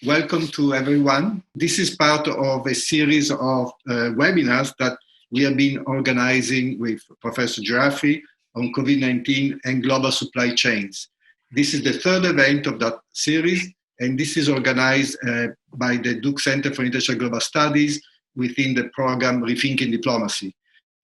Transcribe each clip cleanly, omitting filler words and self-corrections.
Welcome to everyone. This is part of a series of webinars that we have been organizing with Professor Gereffi on COVID-19 and global supply chains. This is the third event of that series, and this is organized by the Duke Center for International Global Studies within the program Rethinking Diplomacy.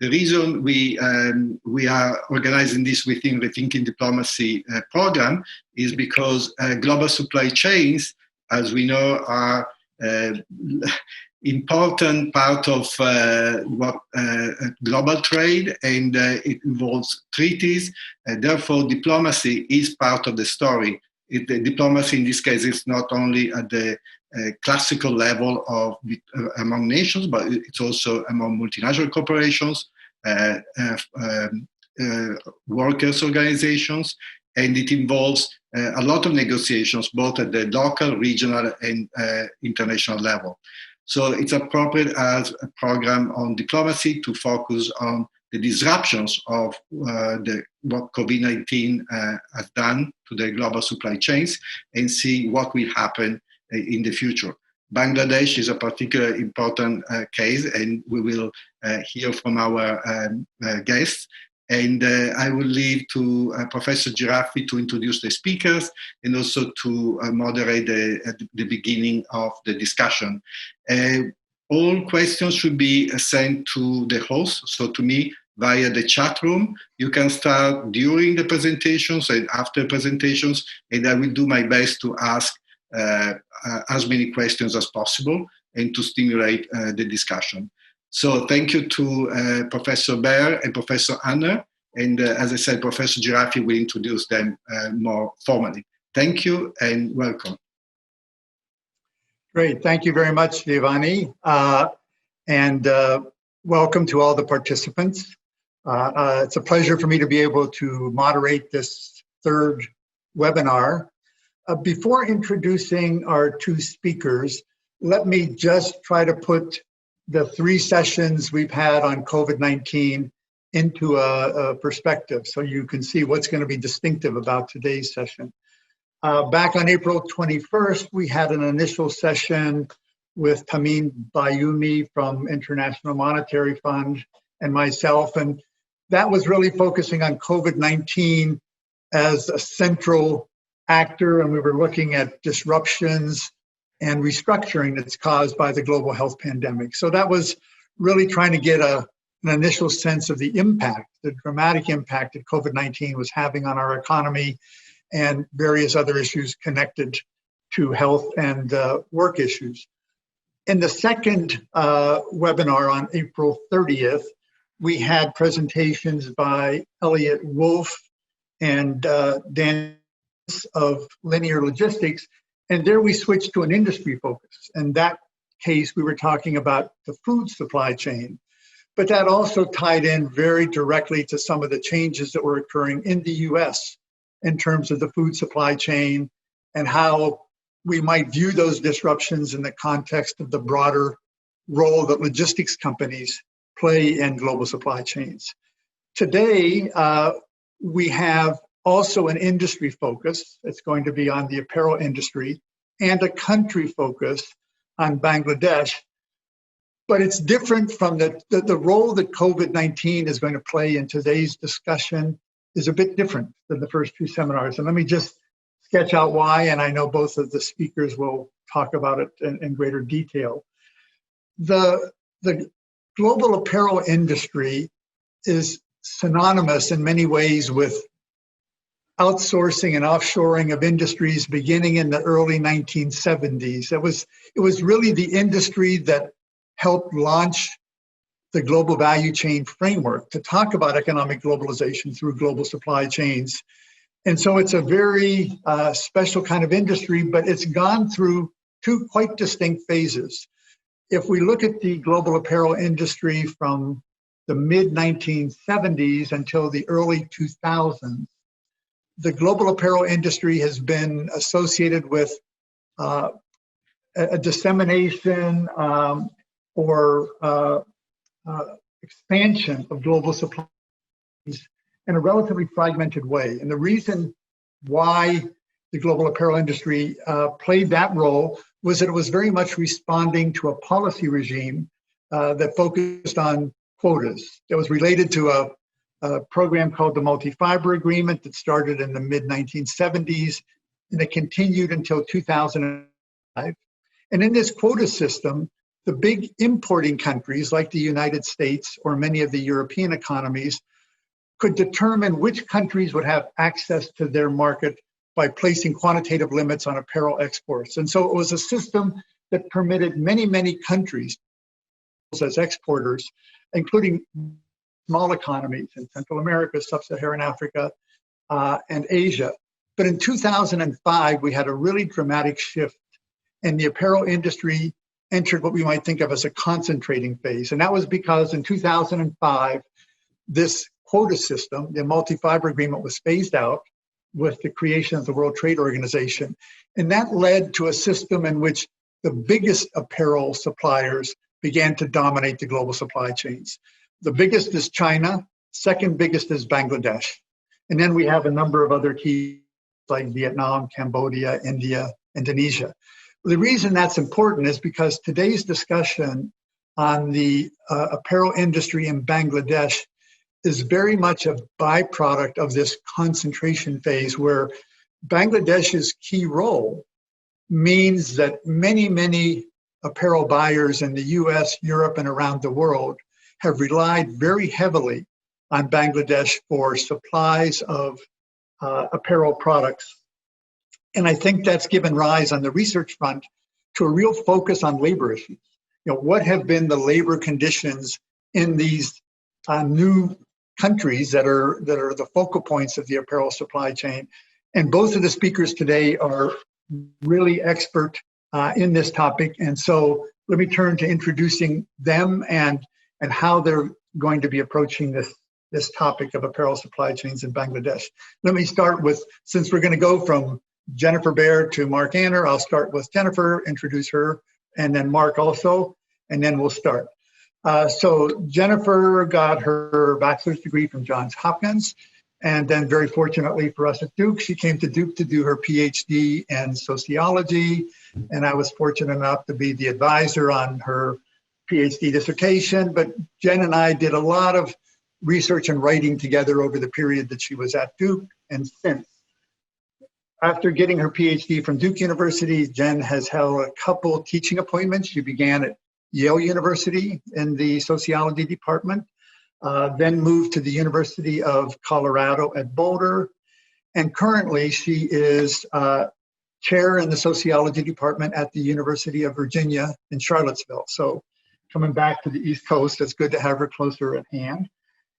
The reason we are organizing this within Rethinking Diplomacy program is because global supply chains, as we know, are important part of global trade, and it involves treaties. Therefore, diplomacy is part of the story. The diplomacy in this case is not only at the classical level of among nations, but it's also among multinational corporations, workers' organizations, and it involves a lot of negotiations, both at the local, regional, and international level. So it's appropriate as a program on diplomacy to focus on the disruptions of what COVID-19 has done to the global supply chains and see what will happen in the future. Bangladesh is a particularly important case, and we will hear from our guests. And I will leave to Professor Gereffi to introduce the speakers and also to moderate the beginning of the discussion. All questions should be sent to the host, so to me, via the chat room. You can start during the presentations and after presentations, and I will do my best to ask as many questions as possible and to stimulate the discussion. So thank you to Professor Bair and Professor Anner. And as I said, Professor Gereffi will introduce them more formally. Thank you and welcome. Great, thank you very much, Giovanni. And welcome to all the participants. It's a pleasure for me to be able to moderate this third webinar. Before introducing our two speakers, let me just try to put the three sessions we've had on COVID-19 into a perspective so you can see what's going to be distinctive about today's session. Back on April 21st, we had an initial session with Tamim Bayoumi from International Monetary Fund and myself, and that was really focusing on COVID-19 as a central actor, and we were looking at disruptions and restructuring that's caused by the global health pandemic. So that was really trying to get an initial sense of the impact, the dramatic impact that COVID-19 was having on our economy and various other issues connected to health and work issues. In the second webinar on April 30th, we had presentations by Elliot Wolf and Dan of Linear Logistics, and there we switched to an industry focus. In that case, we were talking about the food supply chain, but that also tied in very directly to some of the changes that were occurring in the US in terms of the food supply chain and how we might view those disruptions in the context of the broader role that logistics companies play in global supply chains. Today, we have also an industry focus. It's going to be on the apparel industry and a country focus on Bangladesh. But it's different from the role that COVID-19 is going to play in today's discussion is a bit different than the first two seminars. And let me just sketch out why, and I know both of the speakers will talk about it in greater detail. The global apparel industry is synonymous in many ways with outsourcing and offshoring of industries beginning in the early 1970s. It was really the industry that helped launch the global value chain framework to talk about economic globalization through global supply chains. And so it's a very special kind of industry, but it's gone through two quite distinct phases. If we look at the global apparel industry from the mid-1970s until the early 2000s, the global apparel industry has been associated with a dissemination or expansion of global supplies in a relatively fragmented way. And the reason why the global apparel industry played that role was that it was very much responding to a policy regime that focused on quotas. That was related to a program called the Multi-Fiber Agreement that started in the mid-1970s, and it continued until 2005. And in this quota system, the big importing countries like the United States or many of the European economies could determine which countries would have access to their market by placing quantitative limits on apparel exports. And so it was a system that permitted many, many countries as exporters, including small economies in Central America, Sub-Saharan Africa, and Asia. But in 2005, we had a really dramatic shift, and the apparel industry entered what we might think of as a concentrating phase. And that was because in 2005, this quota system, the multi-fiber agreement, was phased out with the creation of the World Trade Organization. And that led to a system in which the biggest apparel suppliers began to dominate the global supply chains. The biggest is China, second biggest is Bangladesh. And then we have a number of other key like Vietnam, Cambodia, India, Indonesia. The reason that's important is because today's discussion on the apparel industry in Bangladesh is very much a byproduct of this concentration phase where Bangladesh's key role means that many, many apparel buyers in the US, Europe, and around the world have relied very heavily on Bangladesh for supplies of apparel products. And I think that's given rise on the research front to a real focus on labor issues. You know, what have been the labor conditions in these new countries that are the focal points of the apparel supply chain? And both of the speakers today are really expert in this topic. And so let me turn to introducing them and how they're going to be approaching this topic of apparel supply chains in Bangladesh. Let me start with, since we're going to go from Jennifer Bair to Mark Anner, I'll start with Jennifer, introduce her, and then Mark also, and then we'll start. So Jennifer got her bachelor's degree from Johns Hopkins, and then very fortunately for us at Duke, she came to Duke to do her PhD in sociology, and I was fortunate enough to be the advisor on her PhD dissertation. But Jen and I did a lot of research and writing together over the period that she was at Duke and since. After getting her PhD from Duke University, Jen has held a couple teaching appointments. She began at Yale University in the sociology department, then moved to the University of Colorado at Boulder, and currently she is chair in the sociology department at the University of Virginia in Charlottesville. So coming back to the East Coast, it's good to have her closer at hand.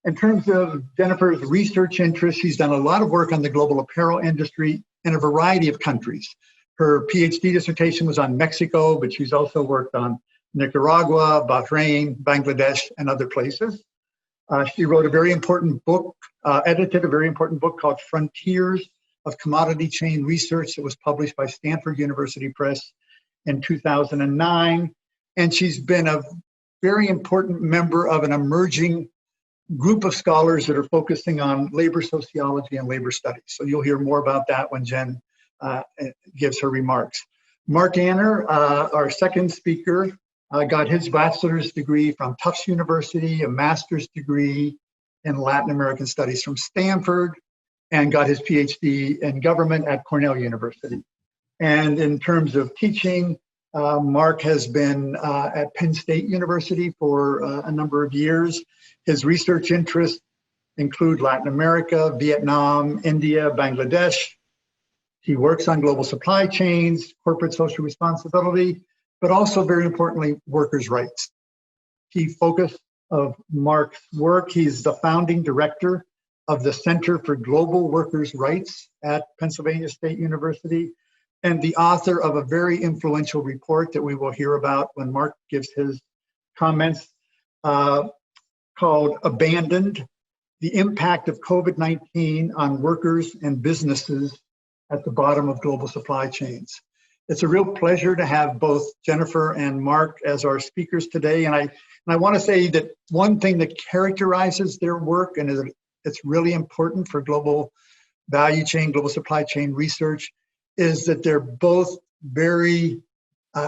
In terms of Jennifer's research interests, she's done a lot of work on the global apparel industry in a variety of countries. Her PhD dissertation was on Mexico, but she's also worked on Nicaragua, Bahrain, Bangladesh, and other places. She wrote a very important book, edited a very important book called Frontiers of Commodity Chain Research that was published by Stanford University Press in 2009. And she's been a very important member of an emerging group of scholars that are focusing on labor sociology and labor studies. So you'll hear more about that when Jen gives her remarks. Mark Anner, our second speaker, got his bachelor's degree from Tufts University, a master's degree in Latin American studies from Stanford, and got his PhD in government at Cornell University. And in terms of teaching, Mark has been at Penn State University for a number of years. His research interests include Latin America, Vietnam, India, Bangladesh. He works on global supply chains, corporate social responsibility, but also very importantly, workers' rights. Key focus of Mark's work, he's the founding director of the Center for Global Workers' Rights at Pennsylvania State University, and the author of a very influential report that we will hear about when Mark gives his comments, called Abandoned: The Impact of COVID-19 on Workers and Businesses at the Bottom of Global Supply Chains. It's a real pleasure to have both Jennifer and Mark as our speakers today. And I want to say that one thing that characterizes their work, and it's really important for global value chain, global supply chain research, is that they're both very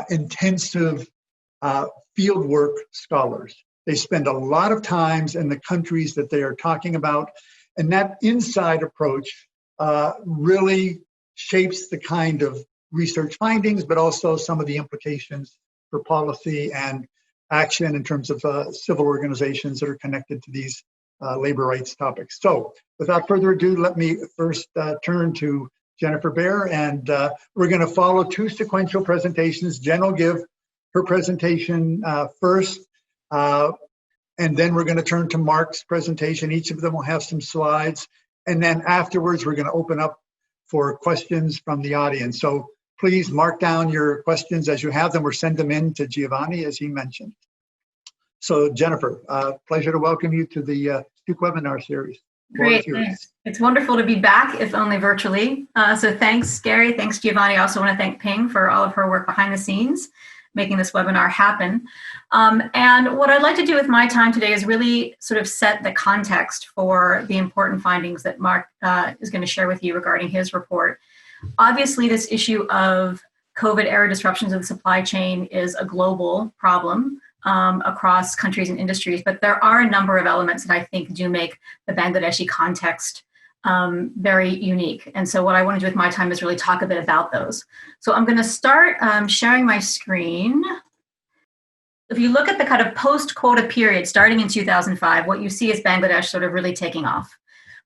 intensive fieldwork scholars. They spend a lot of times in the countries that they are talking about, and that inside approach really shapes the kind of research findings, but also some of the implications for policy and action in terms of civil organizations that are connected to these labor rights topics. So without further ado, let me first turn to Jennifer Bair, and we're going to follow two sequential presentations. Jen will give her presentation first, and then we're going to turn to Mark's presentation. Each of them will have some slides, and then afterwards we're going to open up for questions from the audience. So please mark down your questions as you have them, or send them in to Giovanni, as he mentioned. So Jennifer, pleasure to welcome you to the Duke webinar series. Great, thanks. It's wonderful to be back, if only virtually. So thanks, Gary. Thanks, Giovanni. I also want to thank Ping for all of her work behind the scenes, making this webinar happen. And what I'd like to do with my time today is really sort of set the context for the important findings that Mark is going to share with you regarding his report. Obviously, this issue of COVID-era disruptions of the supply chain is a global problem across countries and industries, but there are a number of elements that I think do make the Bangladeshi context very unique. And so what I want to do with my time is really talk a bit about those. So I'm going to start sharing my screen. If you look at the kind of post-quota period starting in 2005, what you see is Bangladesh sort of really taking off.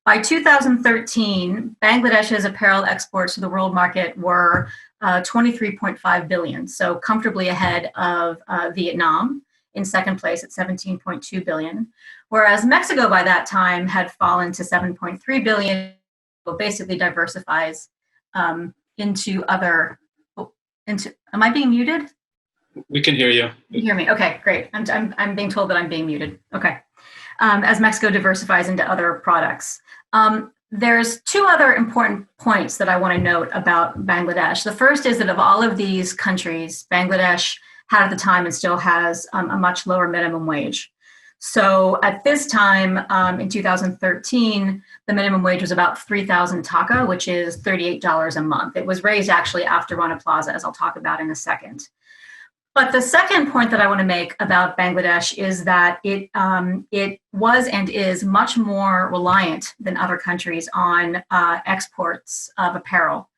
By 2013, Bangladesh's apparel exports to the world market were 23.5 billion, so comfortably ahead of Vietnam, in second place at 17.2 billion, whereas Mexico by that time had fallen to 7.3 billion, basically diversifies into other, am I being muted? We can hear you. You hear me? Okay, great. I'm being told that I'm being muted. Okay. As Mexico diversifies into other products. There's two other important points that I want to note about Bangladesh. The first is that of all of these countries, Bangladesh had at the time and still has a much lower minimum wage. So at this time, in 2013, the minimum wage was about 3,000 taka, which is $38 a month. It was raised actually after Rana Plaza, as I'll talk about in a second. But the second point that I want to make about Bangladesh is that it was and is much more reliant than other countries on exports of apparel.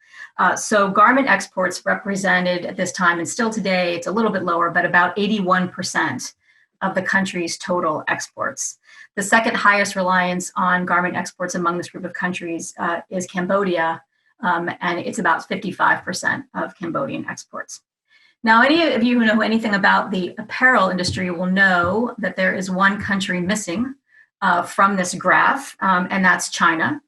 So garment exports represented at this time, and still today, it's a little bit lower, but about 81% of the country's total exports. The second highest reliance on garment exports among this group of countries is Cambodia, and it's about 55% of Cambodian exports. Now, any of you who know anything about the apparel industry will know that there is one country missing from this graph, and that's China.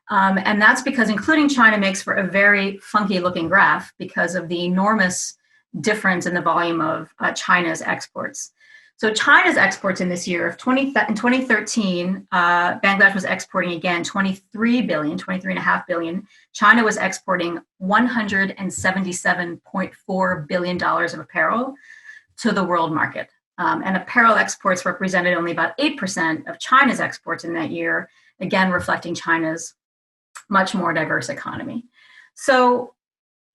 And that's because including China makes for a very funky looking graph because of the enormous difference in the volume of China's exports. So China's exports in this year, in 2013, Bangladesh was exporting again 23.5 billion. China was exporting $177.4 billion of apparel to the world market. And apparel exports represented only about 8% of China's exports in that year, again, reflecting China's much more diverse economy. So,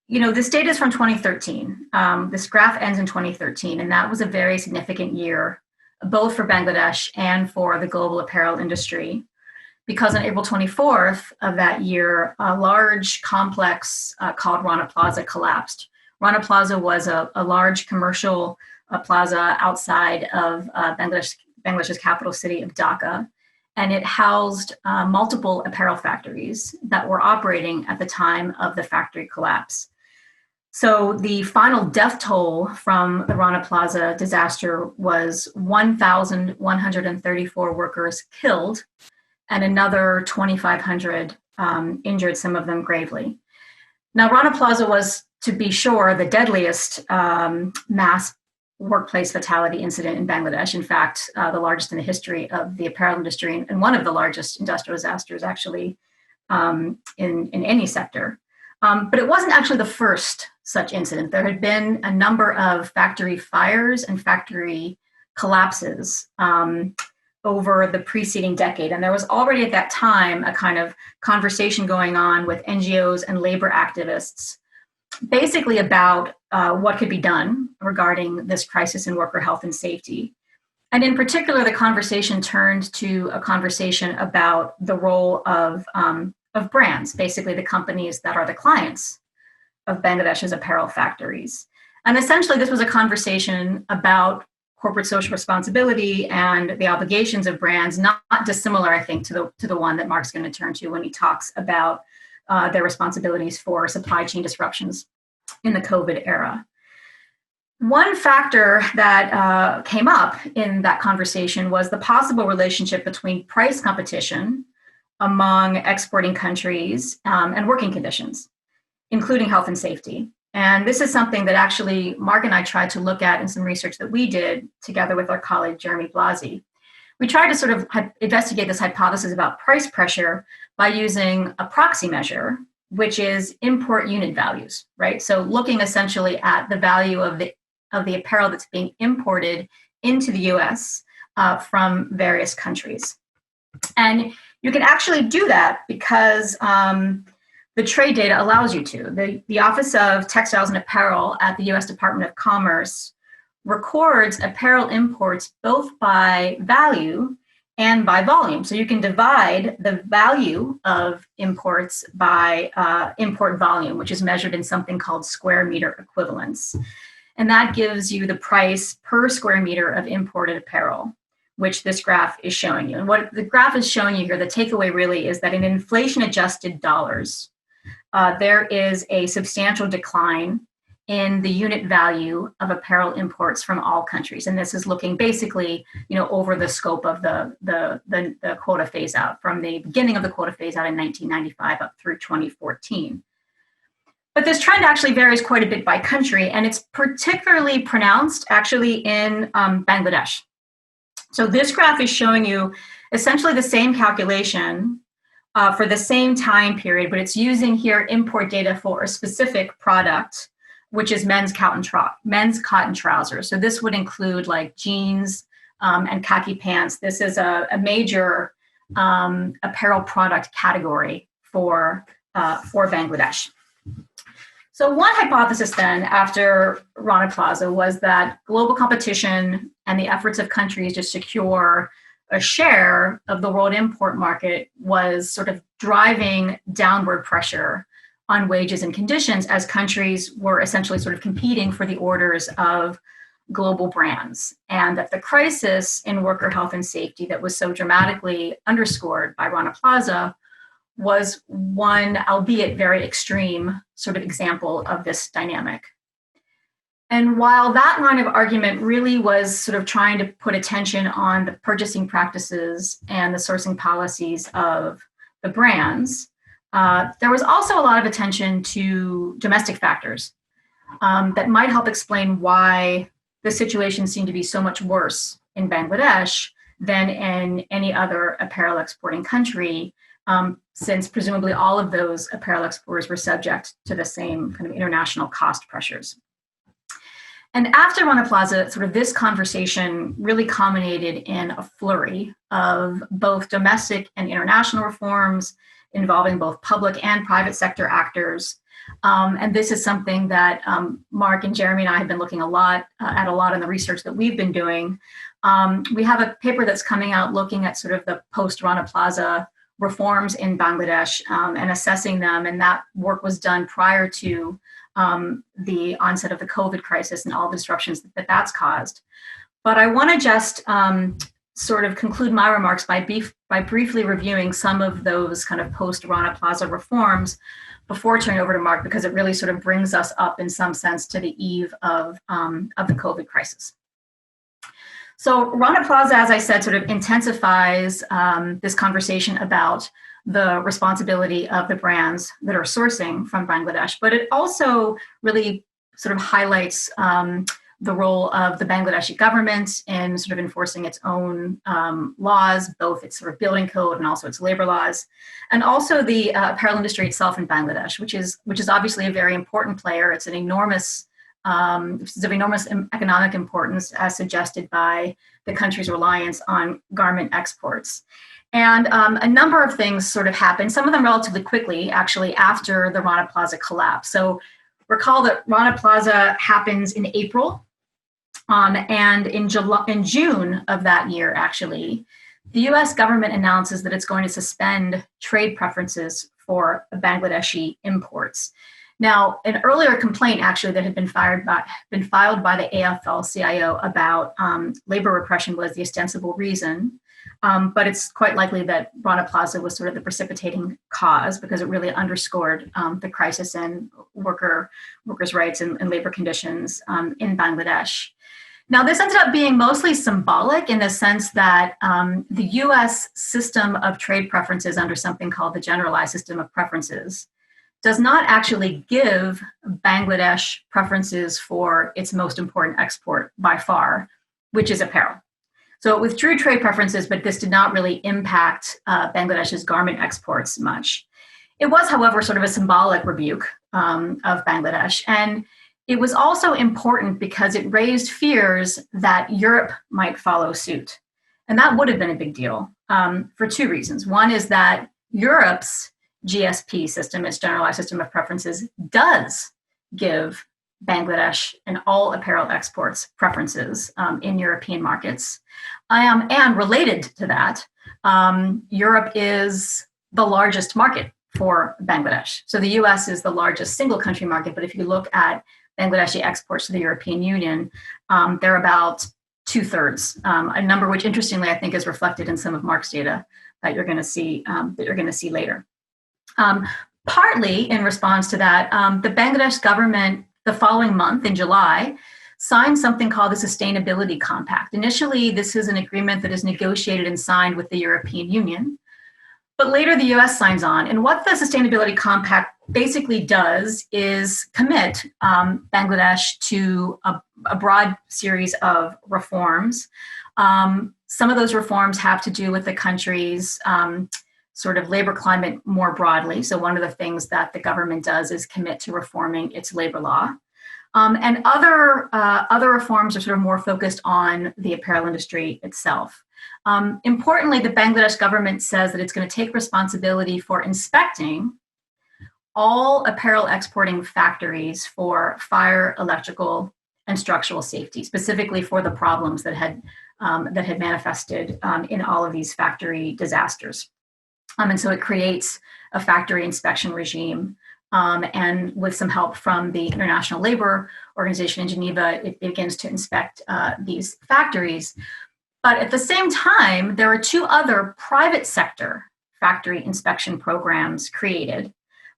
you know, this data is from 2013. This graph ends in 2013, and that was a very significant year, both for Bangladesh and for the global apparel industry, because on April 24th of that year, a large complex called Rana Plaza collapsed. Rana Plaza was a large commercial plaza outside of Bangladesh's capital city of Dhaka, and it housed multiple apparel factories that were operating at the time of the factory collapse. So the final death toll from the Rana Plaza disaster was 1,134 workers killed and another 2,500 injured, some of them gravely. Now, Rana Plaza was, to be sure, the deadliest mass workplace fatality incident in Bangladesh. In fact, the largest in the history of the apparel industry, and one of the largest industrial disasters actually in any sector. But it wasn't actually the first such incident. There had been a number of factory fires and factory collapses over the preceding decade. And there was already at that time a kind of conversation going on with NGOs and labor activists basically about what could be done regarding this crisis in worker health and safety. And in particular, the conversation turned to a conversation about the role of brands, basically the companies that are the clients of Bangladesh's apparel factories. And essentially, this was a conversation about corporate social responsibility and the obligations of brands, not dissimilar, I think, to the one that Mark's going to turn to when he talks about their responsibilities for supply chain disruptions in the COVID era. One factor that came up in that conversation was the possible relationship between price competition among exporting countries and working conditions, including health and safety. And this is something that actually Mark and I tried to look at in some research that we did together with our colleague, Jeremy Blasi. We tried to sort of investigate this hypothesis about price pressure by using a proxy measure, which is import unit values, right? So looking essentially at the value of the apparel that's being imported into the US from various countries. And you can actually do that because the trade data allows you to. The Office of Textiles and Apparel at the US Department of Commerce records apparel imports both by value and by volume. So you can divide the value of imports by import volume, which is measured in something called square meter equivalence. And that gives you the price per square meter of imported apparel, which this graph is showing you. And what the graph is showing you here, the takeaway really is that in inflation-adjusted dollars, there is a substantial decline in the unit value of apparel imports from all countries. And this is looking basically, over the scope of the quota phase out from the beginning of the quota phase out in 1995 up through 2014. But this trend actually varies quite a bit by country, and it's particularly pronounced actually in Bangladesh. So this graph is showing you essentially the same calculation for the same time period, but it's using here import data for a specific product, which is men's cotton trousers. So this would include like jeans and khaki pants. This is a major apparel product category for Bangladesh. So one hypothesis then after Rana Plaza was that global competition and the efforts of countries to secure a share of the world import market was sort of driving downward pressure on wages and conditions as countries were essentially sort of competing for the orders of global brands. And that the crisis in worker health and safety that was so dramatically underscored by Rana Plaza was one, albeit very extreme, sort of example of this dynamic. And while that line of argument really was sort of trying to put attention on the purchasing practices and the sourcing policies of the brands, there was also a lot of attention to domestic factors that might help explain why the situation seemed to be so much worse in Bangladesh than in any other apparel exporting country, since presumably all of those apparel exporters were subject to the same kind of international cost pressures. And after Rana Plaza, sort of this conversation really culminated in a flurry of both domestic and international reforms involving both public and private sector actors. And this is something that Mark and Jeremy and I have been looking at a lot in the research that we've been doing. We have a paper that's coming out looking at sort of the post-Rana Plaza reforms in Bangladesh and assessing them. And that work was done prior to the onset of the COVID crisis and all the disruptions that that's caused. But I want to just sort of conclude my remarks by briefly reviewing some of those kind of post-Rana Plaza reforms before turning over to Mark, because it really sort of brings us up in some sense to the eve of the COVID crisis. So Rana Plaza, as I said, sort of intensifies this conversation about the responsibility of the brands that are sourcing from Bangladesh, but it also really sort of highlights the role of the Bangladeshi government in sort of enforcing its own laws, both its sort of building code and also its labor laws, and also the apparel industry itself in Bangladesh, which is obviously a very important player. It's of enormous economic importance, as suggested by the country's reliance on garment exports. And a number of things sort of happened, some of them relatively quickly, actually, after the Rana Plaza collapse. So Recall that Rana Plaza happens in April, and in June of that year, actually, the U.S. government announces that it's going to suspend trade preferences for Bangladeshi imports. Now, an earlier complaint actually that had been filed by the AFL-CIO about labor repression was the ostensible reason, but it's quite likely that Rana Plaza was sort of the precipitating cause because it really underscored the crisis in workers' rights and labor conditions in Bangladesh. Now, this ended up being mostly symbolic in the sense that the U.S. system of trade preferences under something called the Generalized System of Preferences does not actually give Bangladesh preferences for its most important export by far, which is apparel. So it withdrew trade preferences, but this did not really impact Bangladesh's garment exports much. It was, however, sort of a symbolic rebuke of Bangladesh. And it was also important because it raised fears that Europe might follow suit. And that would have been a big deal for two reasons. One is that Europe's GSP system, its Generalized System of Preferences, does give Bangladesh and all apparel exports preferences in European markets. And related to that, Europe is the largest market for Bangladesh. So the US is the largest single country market, but if you look at Bangladeshi exports to the European Union, they're about 2/3, a number which interestingly I think is reflected in some of Mark's data that you're going to see later. Partly in response to that, the Bangladesh government the following month in July signed something called the Sustainability Compact. Initially, this is an agreement that is negotiated and signed with the European Union, but later the US signs on. And what the Sustainability Compact basically does is commit Bangladesh to a broad series of reforms. Some of those reforms have to do with the country's sort of labor climate more broadly. So one of the things that the government does is commit to reforming its labor law. And other reforms are sort of more focused on the apparel industry itself. Importantly, the Bangladesh government says that it's going to take responsibility for inspecting all apparel exporting factories for fire, electrical, and structural safety, specifically for the problems that had manifested in all of these factory disasters. And so it creates a factory inspection regime. And with some help from the International Labor Organization in Geneva, it begins to inspect these factories. But at the same time, there are two other private sector factory inspection programs created.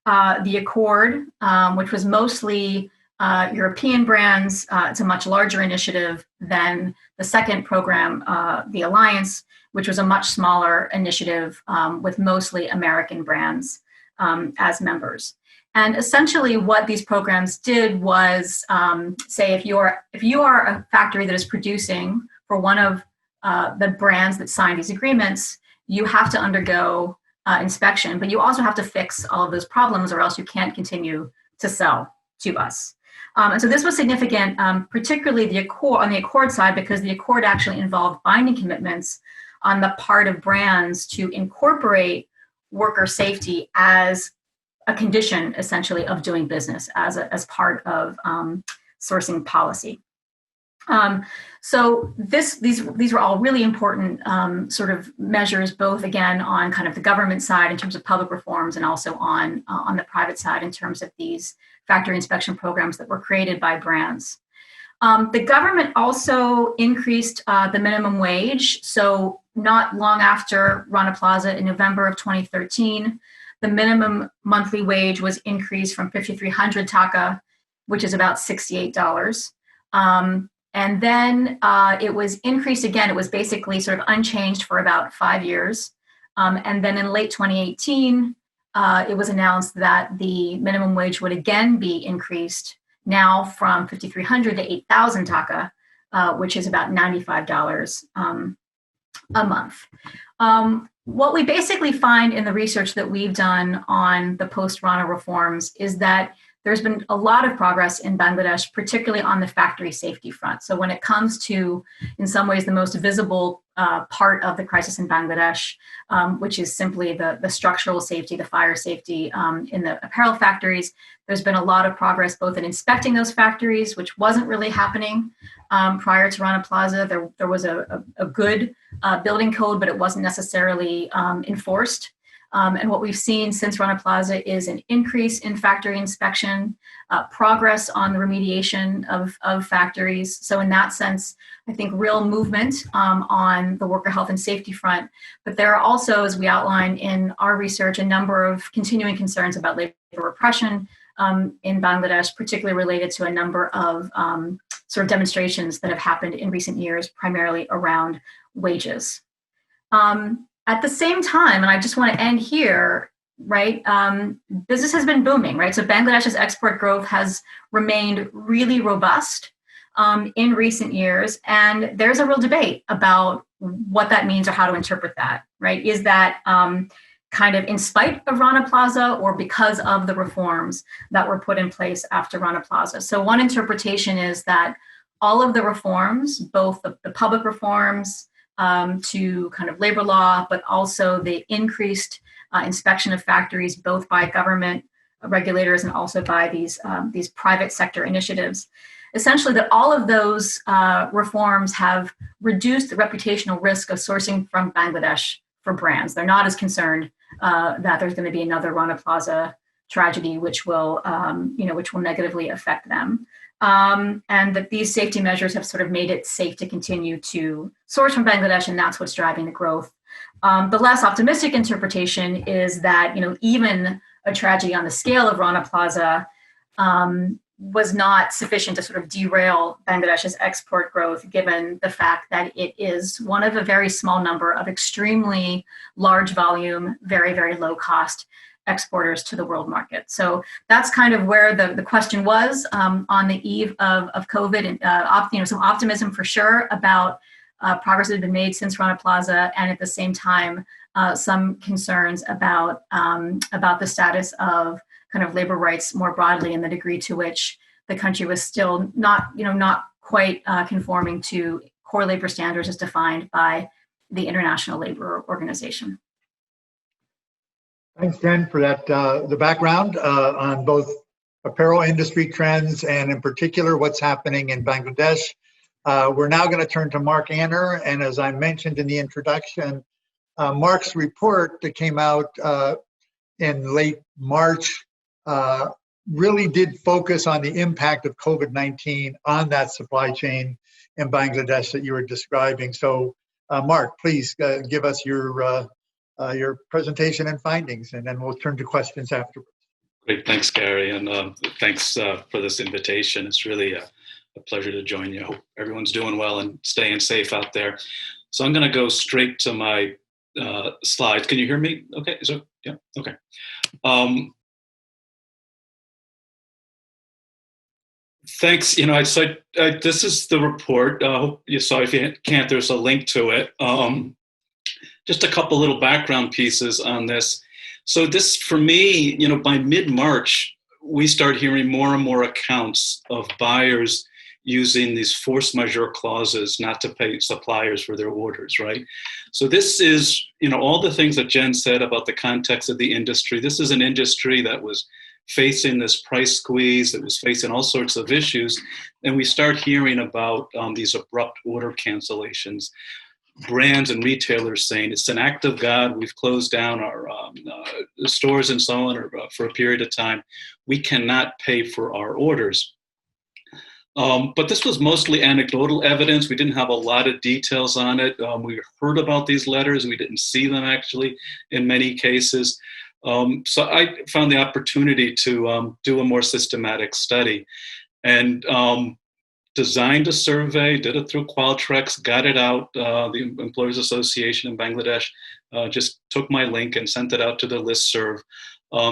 The Accord, which was mostly European brands, it's a much larger initiative than the second program, the Alliance, which was a much smaller initiative with mostly American brands as members. And essentially what these programs did was say if you are a factory that is producing for one of the brands that signed these agreements, you have to undergo inspection, but you also have to fix all of those problems or else you can't continue to sell to us. And so this was significant, particularly on the Accord side, because the Accord actually involved binding commitments on the part of brands to incorporate worker safety as a condition, essentially, of doing business as part of sourcing policy. So these were all really important sort of measures, both again on kind of the government side in terms of public reforms, and also on the private side in terms of these factory inspection programs that were created by brands. The government also increased the minimum wage. So not long after Rana Plaza in November of 2013, the minimum monthly wage was increased from 5,300 taka, which is about $68. And then it was increased again. It was basically sort of unchanged for about 5 years. And then in late 2018, it was announced that the minimum wage would again be increased, now from 5,300 to 8,000 taka, which is about $95 a month. What we basically find in the research that we've done on the post-Rana reforms is that there's been a lot of progress in Bangladesh, particularly on the factory safety front. So when it comes to, in some ways, the most visible part of the crisis in Bangladesh, which is simply the structural safety, the fire safety in the apparel factories, there's been a lot of progress both in inspecting those factories, which wasn't really happening prior to Rana Plaza. There was a good building code, but it wasn't necessarily enforced. And what we've seen since Rana Plaza is an increase in factory inspection, progress on the remediation of factories. So in that sense, I think real movement on the worker health and safety front. But there are also, as we outline in our research, a number of continuing concerns about labor repression in Bangladesh, particularly related to a number of sort of demonstrations that have happened in recent years, primarily around wages. At the same time, and I just want to end here, right? Business has been booming, right? So Bangladesh's export growth has remained really robust in recent years, and there's a real debate about what that means or how to interpret that, right? Is that kind of in spite of Rana Plaza or because of the reforms that were put in place after Rana Plaza? So one interpretation is that all of the reforms, both the public reforms, to kind of labor law, but also the increased inspection of factories, both by government regulators and also by these private sector initiatives. Essentially, that all of those reforms have reduced the reputational risk of sourcing from Bangladesh for brands. They're not as concerned that there's going to be another Rana Plaza tragedy, which will negatively affect them. And that these safety measures have sort of made it safe to continue to source from Bangladesh, and that's what's driving the growth. The less optimistic interpretation is that, even a tragedy on the scale of Rana Plaza was not sufficient to sort of derail Bangladesh's export growth, given the fact that it is one of a very small number of extremely large volume, very, very low cost exporters to the world market. So that's kind of where the question was on the eve of COVID, and some optimism for sure about progress that had been made since Rana Plaza, and at the same time some concerns about the status of kind of labor rights more broadly, and the degree to which the country was still not quite conforming to core labor standards as defined by the International Labor Organization. Thanks, Jen, for that, the background on both apparel industry trends and in particular what's happening in Bangladesh. We're now going to turn to Mark Anner, and as I mentioned in the introduction, Mark's report that came out in late March really did focus on the impact of COVID-19 on that supply chain in Bangladesh that you were describing. So, Mark, please give us your presentation and findings, and then we'll turn to questions afterwards. Great, thanks, Gary, and thanks for this invitation. It's really a pleasure to join you. I hope everyone's doing well and staying safe out there. So I'm going to go straight to my slides. Can you hear me? Okay, so yeah, okay. Thanks. This is the report. I hope you saw. If you can't, there's a link to it. Just a couple little background pieces on this. So this, for me, by mid-March, we start hearing more and more accounts of buyers using these force majeure clauses not to pay suppliers for their orders, right? So this is, all the things that Jen said about the context of the industry. This is an industry that was facing this price squeeze, that was facing all sorts of issues. And we start hearing about these abrupt order cancellations. Brands and retailers saying it's an act of God. We've closed down our stores and so on for a period of time. We cannot pay for our orders. But this was mostly anecdotal evidence. We didn't have a lot of details on it. We heard about these letters. We didn't see them actually in many cases. So I found the opportunity to do a more systematic study, and designed a survey, did it through Qualtrics, got it out. The Employers Association in Bangladesh just took my link and sent it out to the listserv.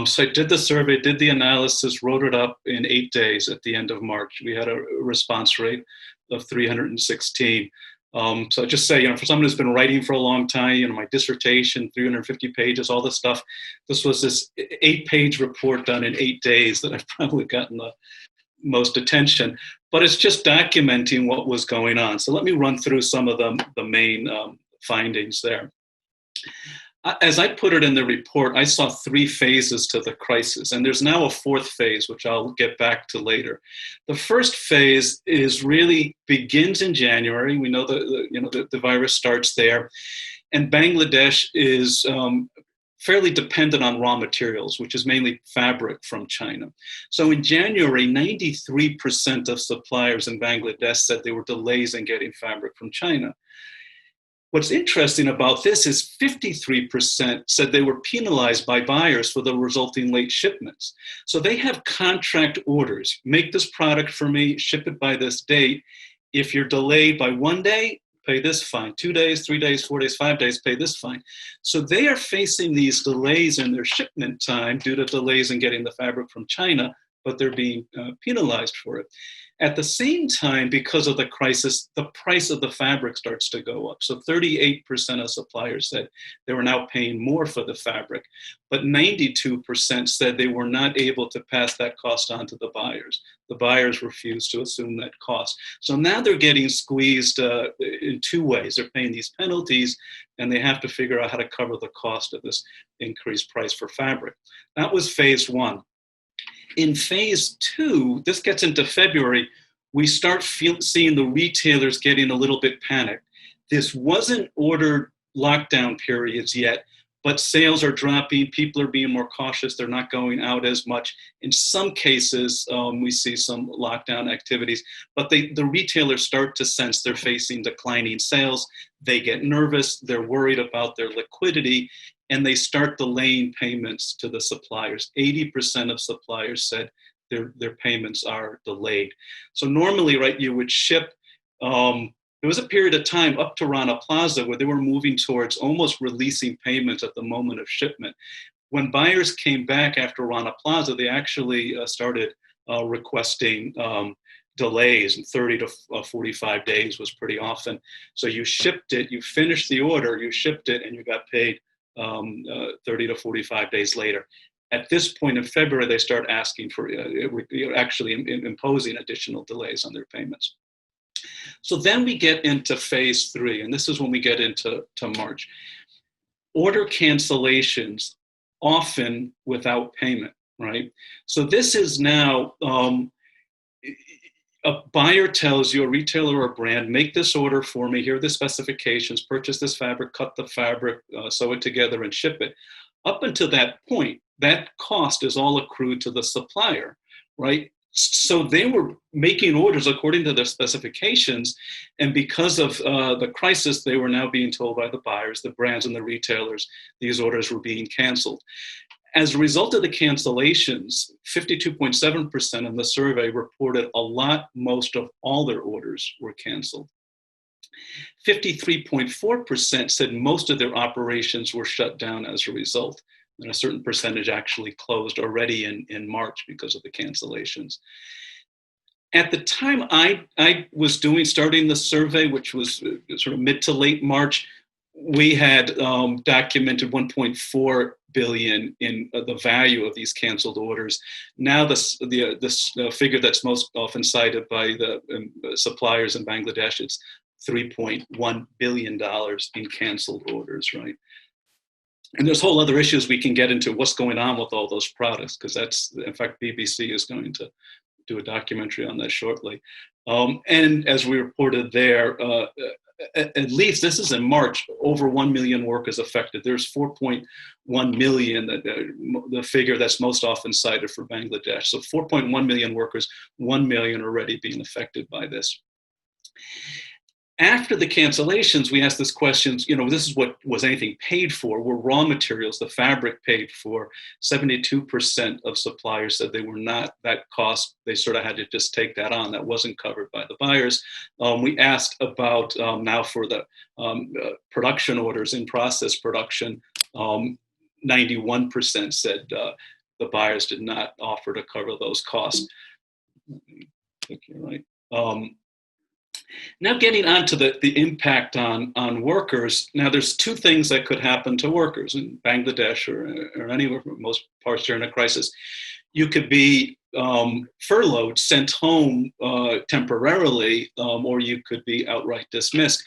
So I did the survey, did the analysis, wrote it up in 8 days at the end of March. We had a response rate of 316. So I just say, for someone who's been writing for a long time, my dissertation, 350 pages, all this stuff, this was this 8-page report done in 8 days that I've probably gotten the most attention, but it's just documenting what was going on. So let me run through some of the main findings there. As I put it in the report, I saw 3 phases to the crisis, and there's now a 4th phase, which I'll get back to later. The first phase really begins in January. We know the virus starts there, and Bangladesh is fairly dependent on raw materials, which is mainly fabric from China. So in January, 93% of suppliers in Bangladesh said there were delays in getting fabric from China. What's interesting about this is 53% said they were penalized by buyers for the resulting late shipments. So they have contract orders. Make this product for me, ship it by this date. If you're delayed by 1 day, pay this fine. 2 days, 3 days, 4 days, 5 days, pay this fine. So they are facing these delays in their shipment time due to delays in getting the fabric from China, but they're being penalized for it. At the same time, because of the crisis, the price of the fabric starts to go up. So 38% of suppliers said they were now paying more for the fabric, but 92% said they were not able to pass that cost on to the buyers. The buyers refused to assume that cost. So now they're getting squeezed in 2 ways. They're paying these penalties, and they have to figure out how to cover the cost of this increased price for fabric. That was phase 1. In phase 2, this gets into February, we start seeing the retailers getting a little bit panicked. This wasn't ordered lockdown periods yet, but sales are dropping. People are being more cautious. They're not going out as much. In some cases, we see some lockdown activities, but the retailers start to sense they're facing declining sales. They get nervous. They're worried about their liquidity, and they start delaying payments to the suppliers. 80% of suppliers said their payments are delayed. So normally, right, you would ship, there was a period of time up to Rana Plaza where they were moving towards almost releasing payments at the moment of shipment. When buyers came back after Rana Plaza, they actually started requesting delays, and 30 to 45 days was pretty often. So you shipped it, you finished the order, you shipped it, and you got paid 30 to 45 days later. At this point in February, they start asking for, actually imposing additional delays on their payments. So then we get into phase 3, and this is when we get into March. Order cancellations, often without payment, right? So this is now, a buyer tells you, a retailer or brand, make this order for me, here are the specifications, purchase this fabric, cut the fabric, sew it together and ship it. Up until that point, that cost is all accrued to the supplier, right? So they were making orders according to their specifications, and because of the crisis, they were now being told by the buyers, the brands and the retailers, these orders were being canceled. As a result of the cancellations, 52.7% of the survey reported most of all their orders were canceled. 53.4% said most of their operations were shut down as a result, and a certain percentage actually closed already in March because of the cancellations. At the time I was starting the survey, which was sort of mid to late March, we had documented 1.4 billion in the value of these canceled orders. Now the figure that's most often cited by the suppliers in Bangladesh, it's $3.1 billion in canceled orders, right? And there's whole other issues we can get into what's going on with all those products, because that's, in fact, BBC is going to do a documentary on that shortly. And as we reported there, at least, this is in March, over 1 million workers affected. There's 4.1 million, the figure that's most often cited for Bangladesh. So 4.1 million workers, 1 million already being affected by this. After the cancellations, we asked this question, this is what was anything paid for? Were raw materials, the fabric, paid for? 72% of suppliers said they were not, that cost, they sort of had to just take that on. That wasn't covered by the buyers. We asked about now for the production orders, in process production, 91% said the buyers did not offer to cover those costs. I think you're right. Now getting on to the impact on workers. Now there's two things that could happen to workers in Bangladesh or anywhere, for most parts during a crisis. You could be furloughed, sent home temporarily, or you could be outright dismissed.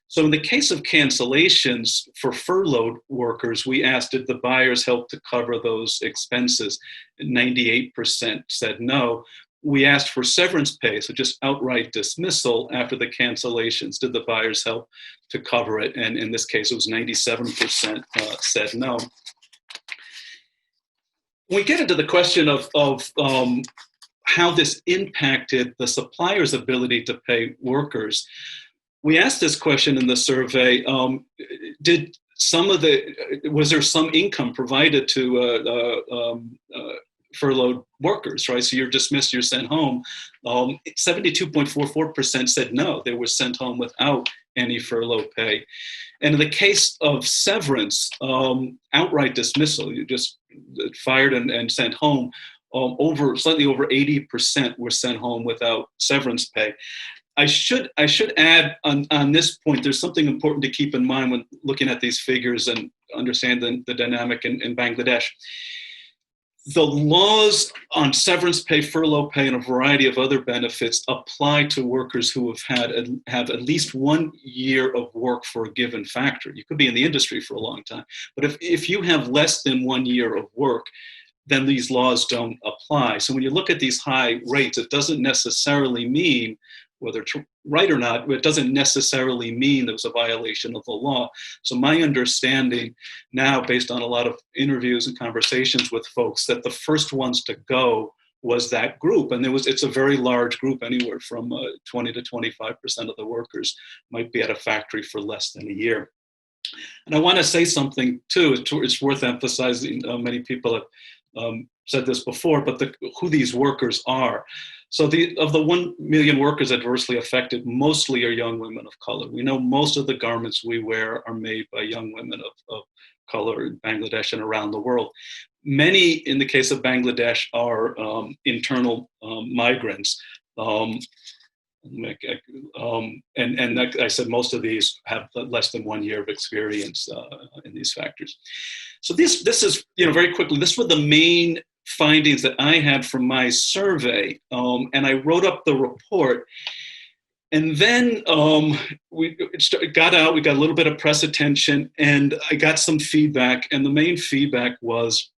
So in the case of cancellations for furloughed workers, we asked, did the buyers help to cover those expenses? 98% said no. We asked for severance pay, so just outright dismissal after the cancellations. Did the buyers help to cover it? And in this case, it was 97% said no. When we get into the question of how this impacted the supplier's ability to pay workers, we asked this question in the survey, was there some income provided to furloughed workers, right? So you're dismissed, you're sent home. 72.44% said no, they were sent home without any furlough pay. And in the case of severance, outright dismissal, you just fired and sent home, slightly over 80% were sent home without severance pay. I should add on this point, there's something important to keep in mind when looking at these figures and understand the dynamic in Bangladesh. The laws on severance pay, furlough pay, and a variety of other benefits apply to workers who have at least 1 year of work for a given factory. You could be in the industry for a long time, but if you have less than 1 year of work, then these laws don't apply. So when you look at these high rates, it doesn't necessarily mean, whether it's right or not, it doesn't necessarily mean there was a violation of the law. So my understanding now, based on a lot of interviews and conversations with folks, that the first ones to go was that group. And it's a very large group, anywhere from 20 to 25% of the workers might be at a factory for less than a year. And I want to say something too, it's worth emphasizing, many people have said this before, but who these workers are. So of the 1 million workers adversely affected, mostly are young women of color. We know most of the garments we wear are made by young women of color in Bangladesh and around the world. Many, in the case of Bangladesh, are internal migrants. And like I said, most of these have less than 1 year of experience in these factors. So this is, very quickly, this were the main findings that I had from my survey, and I wrote up the report. And then we got out, we got a little bit of press attention, and I got some feedback. And the main feedback was,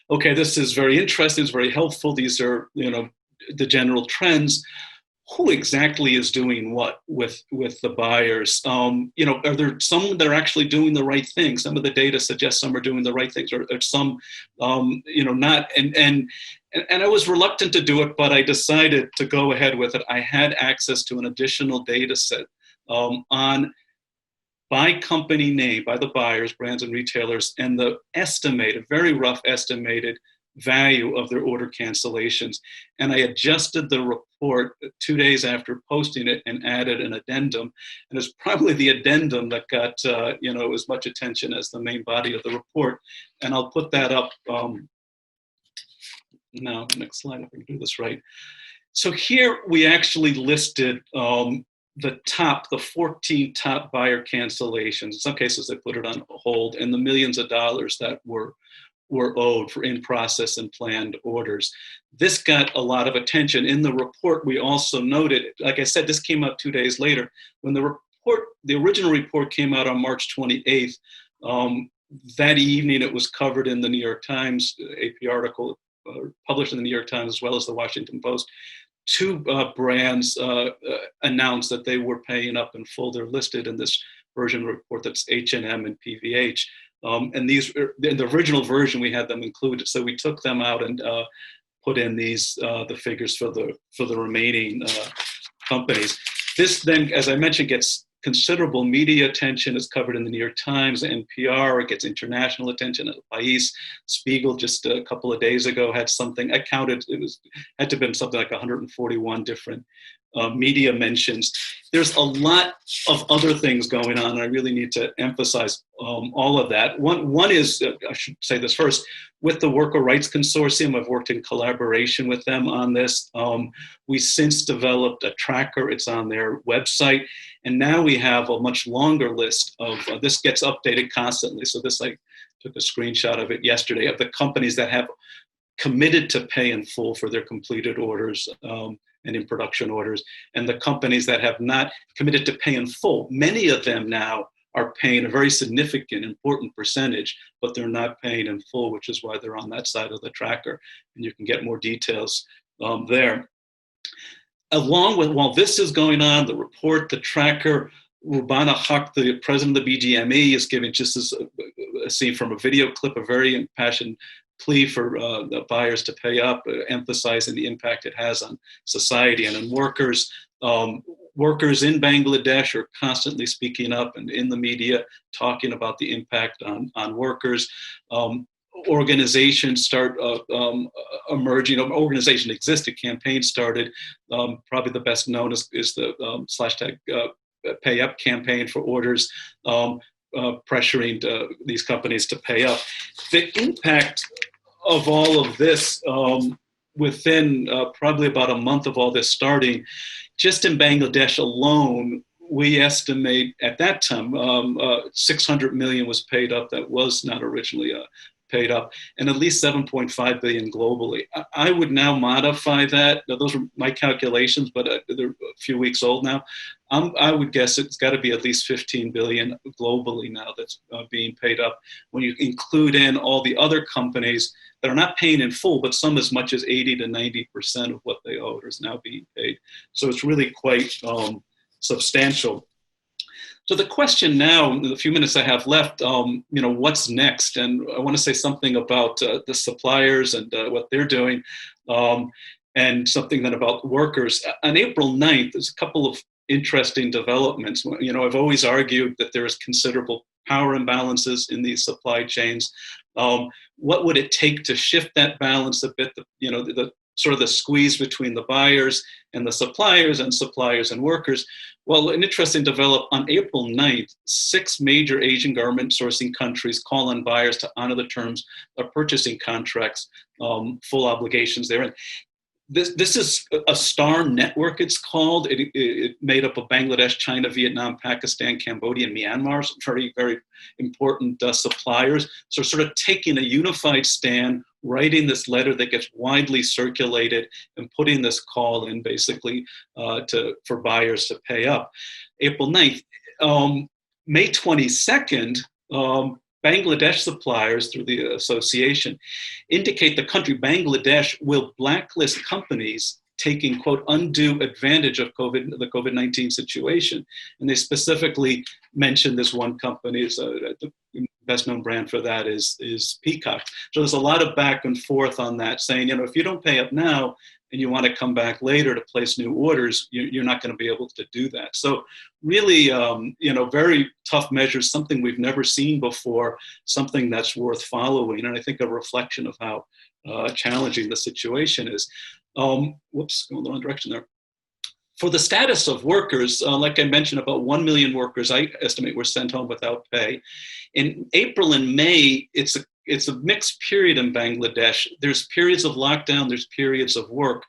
okay, this is very interesting, it's very helpful. These are, the general trends. Who exactly is doing what with the buyers? Are there some that are actually doing the right thing? Some of the data suggests some are doing the right things, or some, not. And I was reluctant to do it, but I decided to go ahead with it. I had access to an additional data set on by company name, by the buyers, brands and retailers, and the very rough estimated value of their order cancellations. And I adjusted the report 2 days after posting it and added an addendum. And it's probably the addendum that got as much attention as the main body of the report. And I'll put that up now. Next slide, if I can do this right. So here we actually listed the 14 top buyer cancellations. In some cases, they put it on hold, and the millions of dollars that were owed for in-process and planned orders. This got a lot of attention. In the report, we also noted, like I said, this came out 2 days later. When the original report came out on March 28th, that evening it was covered in the New York Times, AP article published in the New York Times, as well as the Washington Post. Two brands announced that they were paying up in full. They're listed in this version of the report, that's H&M and PVH. And these, in the original version, we had them included. So we took them out and put in these the figures for the remaining companies. This then, as I mentioned, gets considerable media attention. It's covered in the New York Times, NPR. It gets international attention at El País. Spiegel just a couple of days ago had something. I counted, had to have been something like 141 different media mentions. There's a lot of other things going on. I really need to emphasize all of that. One is, I should say this first, with the Worker Rights Consortium, I've worked in collaboration with them on this. We since developed a tracker. It's on their website. And now we have a much longer list of, this gets updated constantly. So this, I took a screenshot of it yesterday, of the companies that have committed to pay in full for their completed orders and in production orders, and the companies that have not committed to pay in full. Many of them now are paying a very significant, important percentage, but they're not paying in full, which is why they're on that side of the tracker. And you can get more details there. Along with, while this is going on, the report, the tracker, Rubana Haq, the president of the BGME, is giving, just as a scene from a video clip, a very impassioned plea for the buyers to pay up, emphasizing the impact it has on society and on workers. Workers in Bangladesh are constantly speaking up and in the media talking about the impact on workers. Organizations start emerging. Organization existed, campaign started. Probably the best known is the #Pay Up campaign for orders, pressuring these companies to pay up. The impact of all of this within probably about a month of all this starting, just in Bangladesh alone, we estimate at that time 600 million was paid up that was not originally paid up, and at least 7.5 billion globally. I would now modify that. Now, those are my calculations, but they're a few weeks old now. I would guess it's got to be at least 15 billion globally now that's being paid up. When you include in all the other companies that are not paying in full, but some as much as 80 to 90% of what they owe is now being paid. So it's really quite substantial. So the question now, in the few minutes I have left, what's next? And I want to say something about the suppliers and what they're doing, and something then about workers. On April 9th, there's a couple of interesting developments. I've always argued that there is considerable power imbalances in these supply chains. What would it take to shift that balance a bit? The sort of the squeeze between the buyers and the suppliers and workers. Well, an interesting development on April 9th, 6 major Asian garment sourcing countries call on buyers to honor the terms of purchasing contracts, full obligations there. This is a STAR network, it's called. It made up of Bangladesh, China, Vietnam, Pakistan, Cambodia, and Myanmar, so very, very important suppliers. So sort of taking a unified stand, writing this letter that gets widely circulated and putting this call in basically for buyers to pay up. April 9th. May 22nd, Bangladesh suppliers, through the association, indicate the country Bangladesh will blacklist companies taking, quote, undue advantage of the COVID-19 situation. And they specifically mentioned this one company, the best known brand for that is Peacock. So there's a lot of back and forth on that, saying, if you don't pay up now and you want to come back later to place new orders, you're not going to be able to do that. So really, very tough measures, something we've never seen before, something that's worth following. And I think a reflection of how challenging the situation is. Whoops, going the wrong direction there. For the status of workers, like I mentioned, about 1 million workers, I estimate, were sent home without pay. In April and May, it's a mixed period in Bangladesh. There's periods of lockdown, there's periods of work.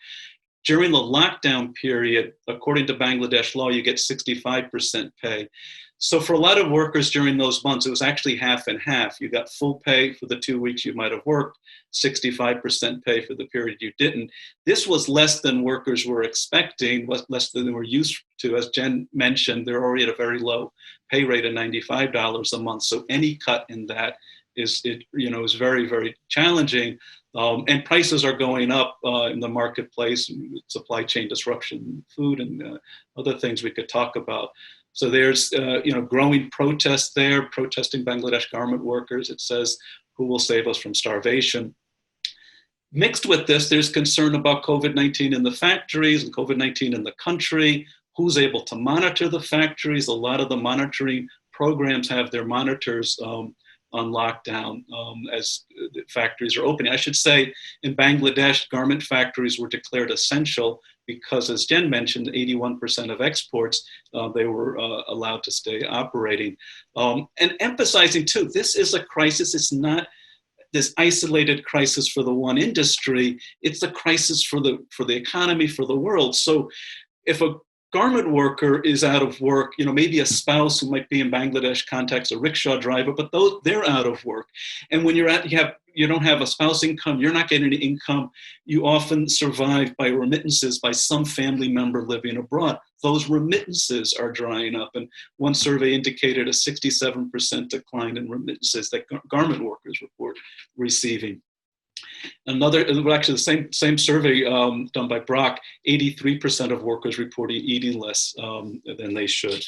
During the lockdown period, according to Bangladesh law, you get 65% pay. So for a lot of workers during those months, it was actually half and half. You got full pay for the 2 weeks you might have worked, 65% pay for the period you didn't. This was less than workers were expecting, less than they were used to. As Jen mentioned, they're already at a very low pay rate of $95 a month. So any cut in that is very, very challenging. And prices are going up in the marketplace, supply chain disruption, food, and other things we could talk about. So there's growing protests there, protesting Bangladesh garment workers. It says, who will save us from starvation? Mixed with this, there's concern about COVID-19 in the factories and COVID-19 in the country. Who's able to monitor the factories? A lot of the monitoring programs have their monitors on lockdown as factories are opening. I should say, in Bangladesh, garment factories were declared essential because, as Jen mentioned, 81% of exports, they were allowed to stay operating. And emphasizing too, this is a crisis. It's not this isolated crisis for the one industry. It's a crisis for the economy, for the world. So if a garment worker is out of work, maybe a spouse who might be in Bangladesh contacts a rickshaw driver, but they're out of work. And when you don't have a spouse income, you're not getting any income. You often survive by remittances by some family member living abroad. Those remittances are drying up. And one survey indicated a 67% decline in remittances that garment workers report receiving. Actually, the same survey done by Brock, 83% of workers reporting eating less than they should.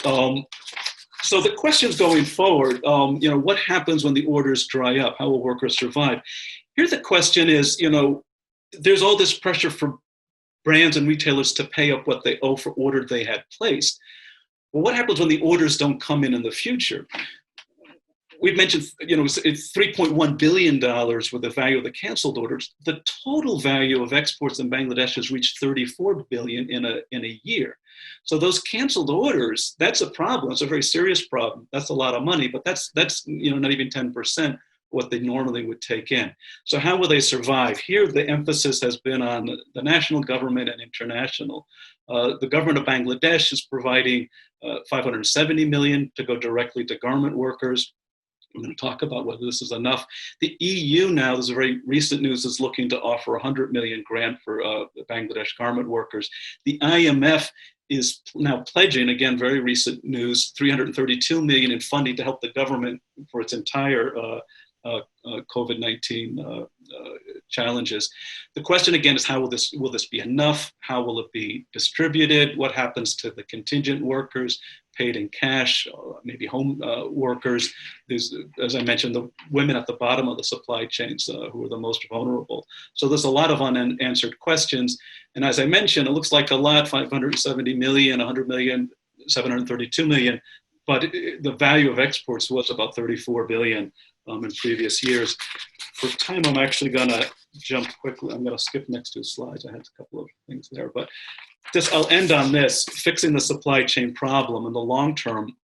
So the questions going forward, what happens when the orders dry up? How will workers survive? Here the question is, there's all this pressure for brands and retailers to pay up what they owe for orders they had placed. Well, what happens when the orders don't come in the future? We've mentioned, it's $3.1 billion with the value of the canceled orders. The total value of exports in Bangladesh has reached $34 billion in a year. So those canceled orders, that's a problem. It's a very serious problem. That's a lot of money, but that's not even 10% what they normally would take in. So how will they survive? Here, the emphasis has been on the national government and international. The government of Bangladesh is providing $570 million to go directly to garment workers. I'm going to talk about whether this is enough. The EU now, this is very recent news, is looking to offer a $100 million grant for Bangladesh garment workers. The IMF is now pledging, again, very recent news, $332 million in funding to help the government for its entire COVID-19 challenges. The question again is, how will this be enough? How will it be distributed? What happens to the contingent workers paid in cash, maybe home workers? There's, as I mentioned, the women at the bottom of the supply chains who are the most vulnerable. So there's a lot of unanswered questions. And as I mentioned, it looks like a lot, 570 million, 100 million, 732 million, but the value of exports was about 34 billion in previous years. For time, I'm actually gonna jump quickly. I'm gonna skip next 2 slides. I had a couple of things there, but I'll end on this, fixing the supply chain problem in the long term.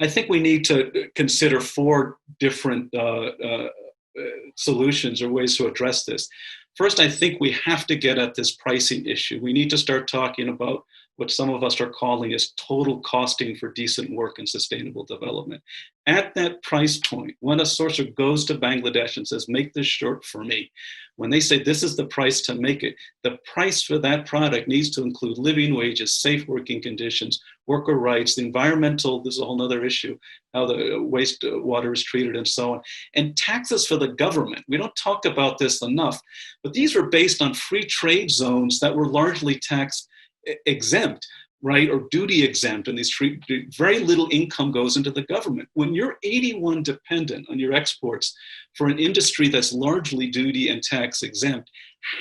I think we need to consider 4 different solutions or ways to address this. First, I think we have to get at this pricing issue. We need to start talking about what some of us are calling as total costing for decent work and sustainable development. At that price point, when a sourcer goes to Bangladesh and says, make this shirt for me, when they say this is the price to make it, the price for that product needs to include living wages, safe working conditions, worker rights, the environmental, this is a whole other issue, how the wastewater is treated and so on, and taxes for the government. We don't talk about this enough, but these were based on free trade zones that were largely tax exempt, right, or duty exempt, and these very little income goes into the government. When you're 81 dependent on your exports for an industry that's largely duty and tax exempt,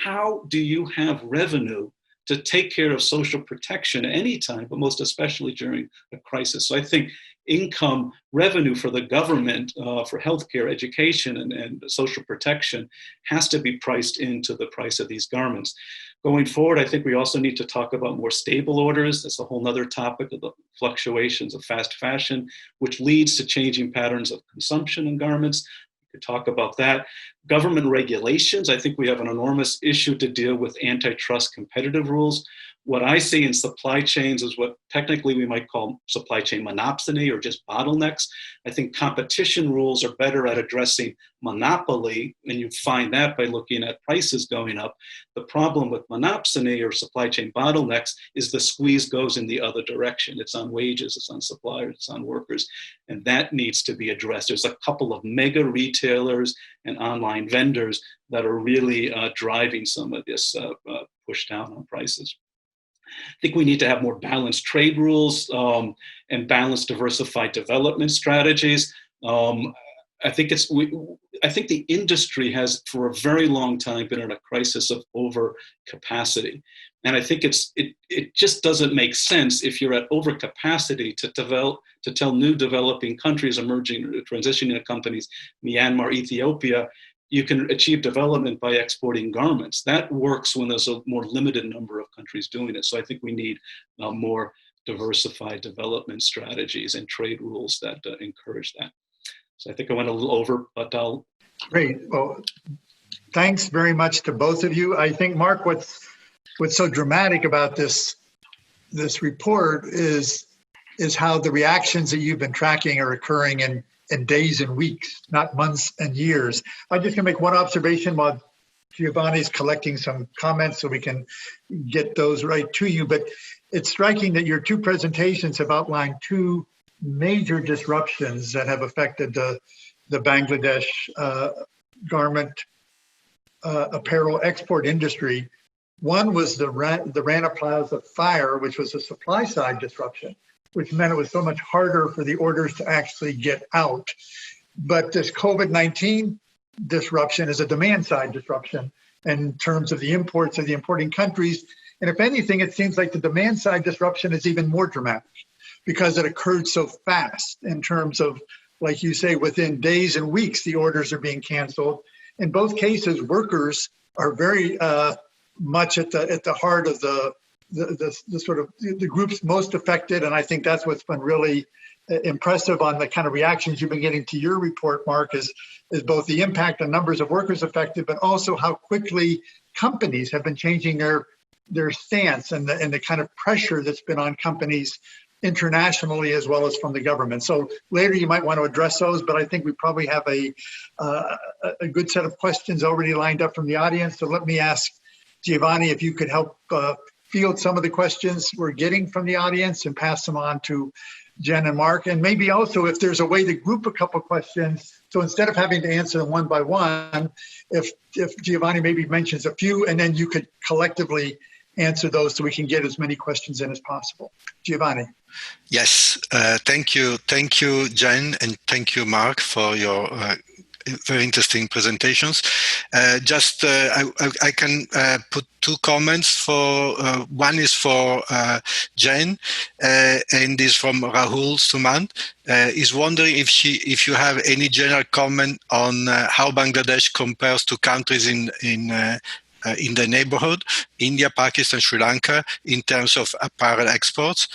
how do you have revenue to take care of social protection at any time, but most especially during a crisis? So I think income revenue for the government for healthcare, education, and social protection has to be priced into the price of these garments. Going forward, I think we also need to talk about more stable orders. That's a whole other topic of the fluctuations of fast fashion, which leads to changing patterns of consumption in garments. We could talk about that. Government regulations, I think we have an enormous issue to deal with antitrust competitive rules. What I see in supply chains is what technically we might call supply chain monopsony or just bottlenecks. I think competition rules are better at addressing monopoly, and you find that by looking at prices going up. The problem with monopsony or supply chain bottlenecks is the squeeze goes in the other direction. It's on wages, it's on suppliers, it's on workers, and that needs to be addressed. There's a couple of mega retailers and online vendors that are really driving some of this push down on prices. I think we need to have more balanced trade rules and balanced diversified development strategies. I think the industry has for a very long time been in a crisis of overcapacity. And I think it just doesn't make sense if you're at overcapacity to tell new developing countries, emerging or transitioning companies, Myanmar, Ethiopia, you can achieve development by exporting garments. That works when there's a more limited number of countries doing it. So I think we need more diversified development strategies and trade rules that encourage that. So I think I went a little over, but I'll. Great. Well, thanks very much to both of you. I think, Mark, what's so dramatic about this report is how the reactions that you've been tracking are occurring in days and weeks, not months and years. I'm just going to make one observation while Giovanni's collecting some comments so we can get those right to you. But it's striking that your two presentations have outlined two major disruptions that have affected the Bangladesh garment apparel export industry. One was the Rana Plaza fire, which was a supply side disruption, which meant it was so much harder for the orders to actually get out. But this COVID-19 disruption is a demand side disruption in terms of the imports of the importing countries. And if anything, it seems like the demand side disruption is even more dramatic because it occurred so fast in terms of, like you say, within days and weeks, the orders are being canceled. In both cases, workers are very much at the heart of the sort of the groups most affected. And I think that's what's been really impressive on the kind of reactions you've been getting to your report, Mark, is both the impact on numbers of workers affected, but also how quickly companies have been changing their stance and the kind of pressure that's been on companies internationally as well as from the government. So later you might want to address those, but I think we probably have a good set of questions already lined up from the audience. So let me ask Giovanni if you could help field some of the questions we're getting from the audience and pass them on to Jen and Mark. And maybe also if there's a way to group a couple questions, so instead of having to answer them one by one, if Giovanni maybe mentions a few, and then you could collectively answer those so we can get as many questions in as possible. Giovanni. Yes, thank you, Jen, and thank you, Mark, for your very interesting presentations. I can put two comments for, one is for Jen, and is from Rahul Suman. Is wondering if you have any general comment on how Bangladesh compares to countries in the neighborhood, India, Pakistan, Sri Lanka, in terms of apparel exports.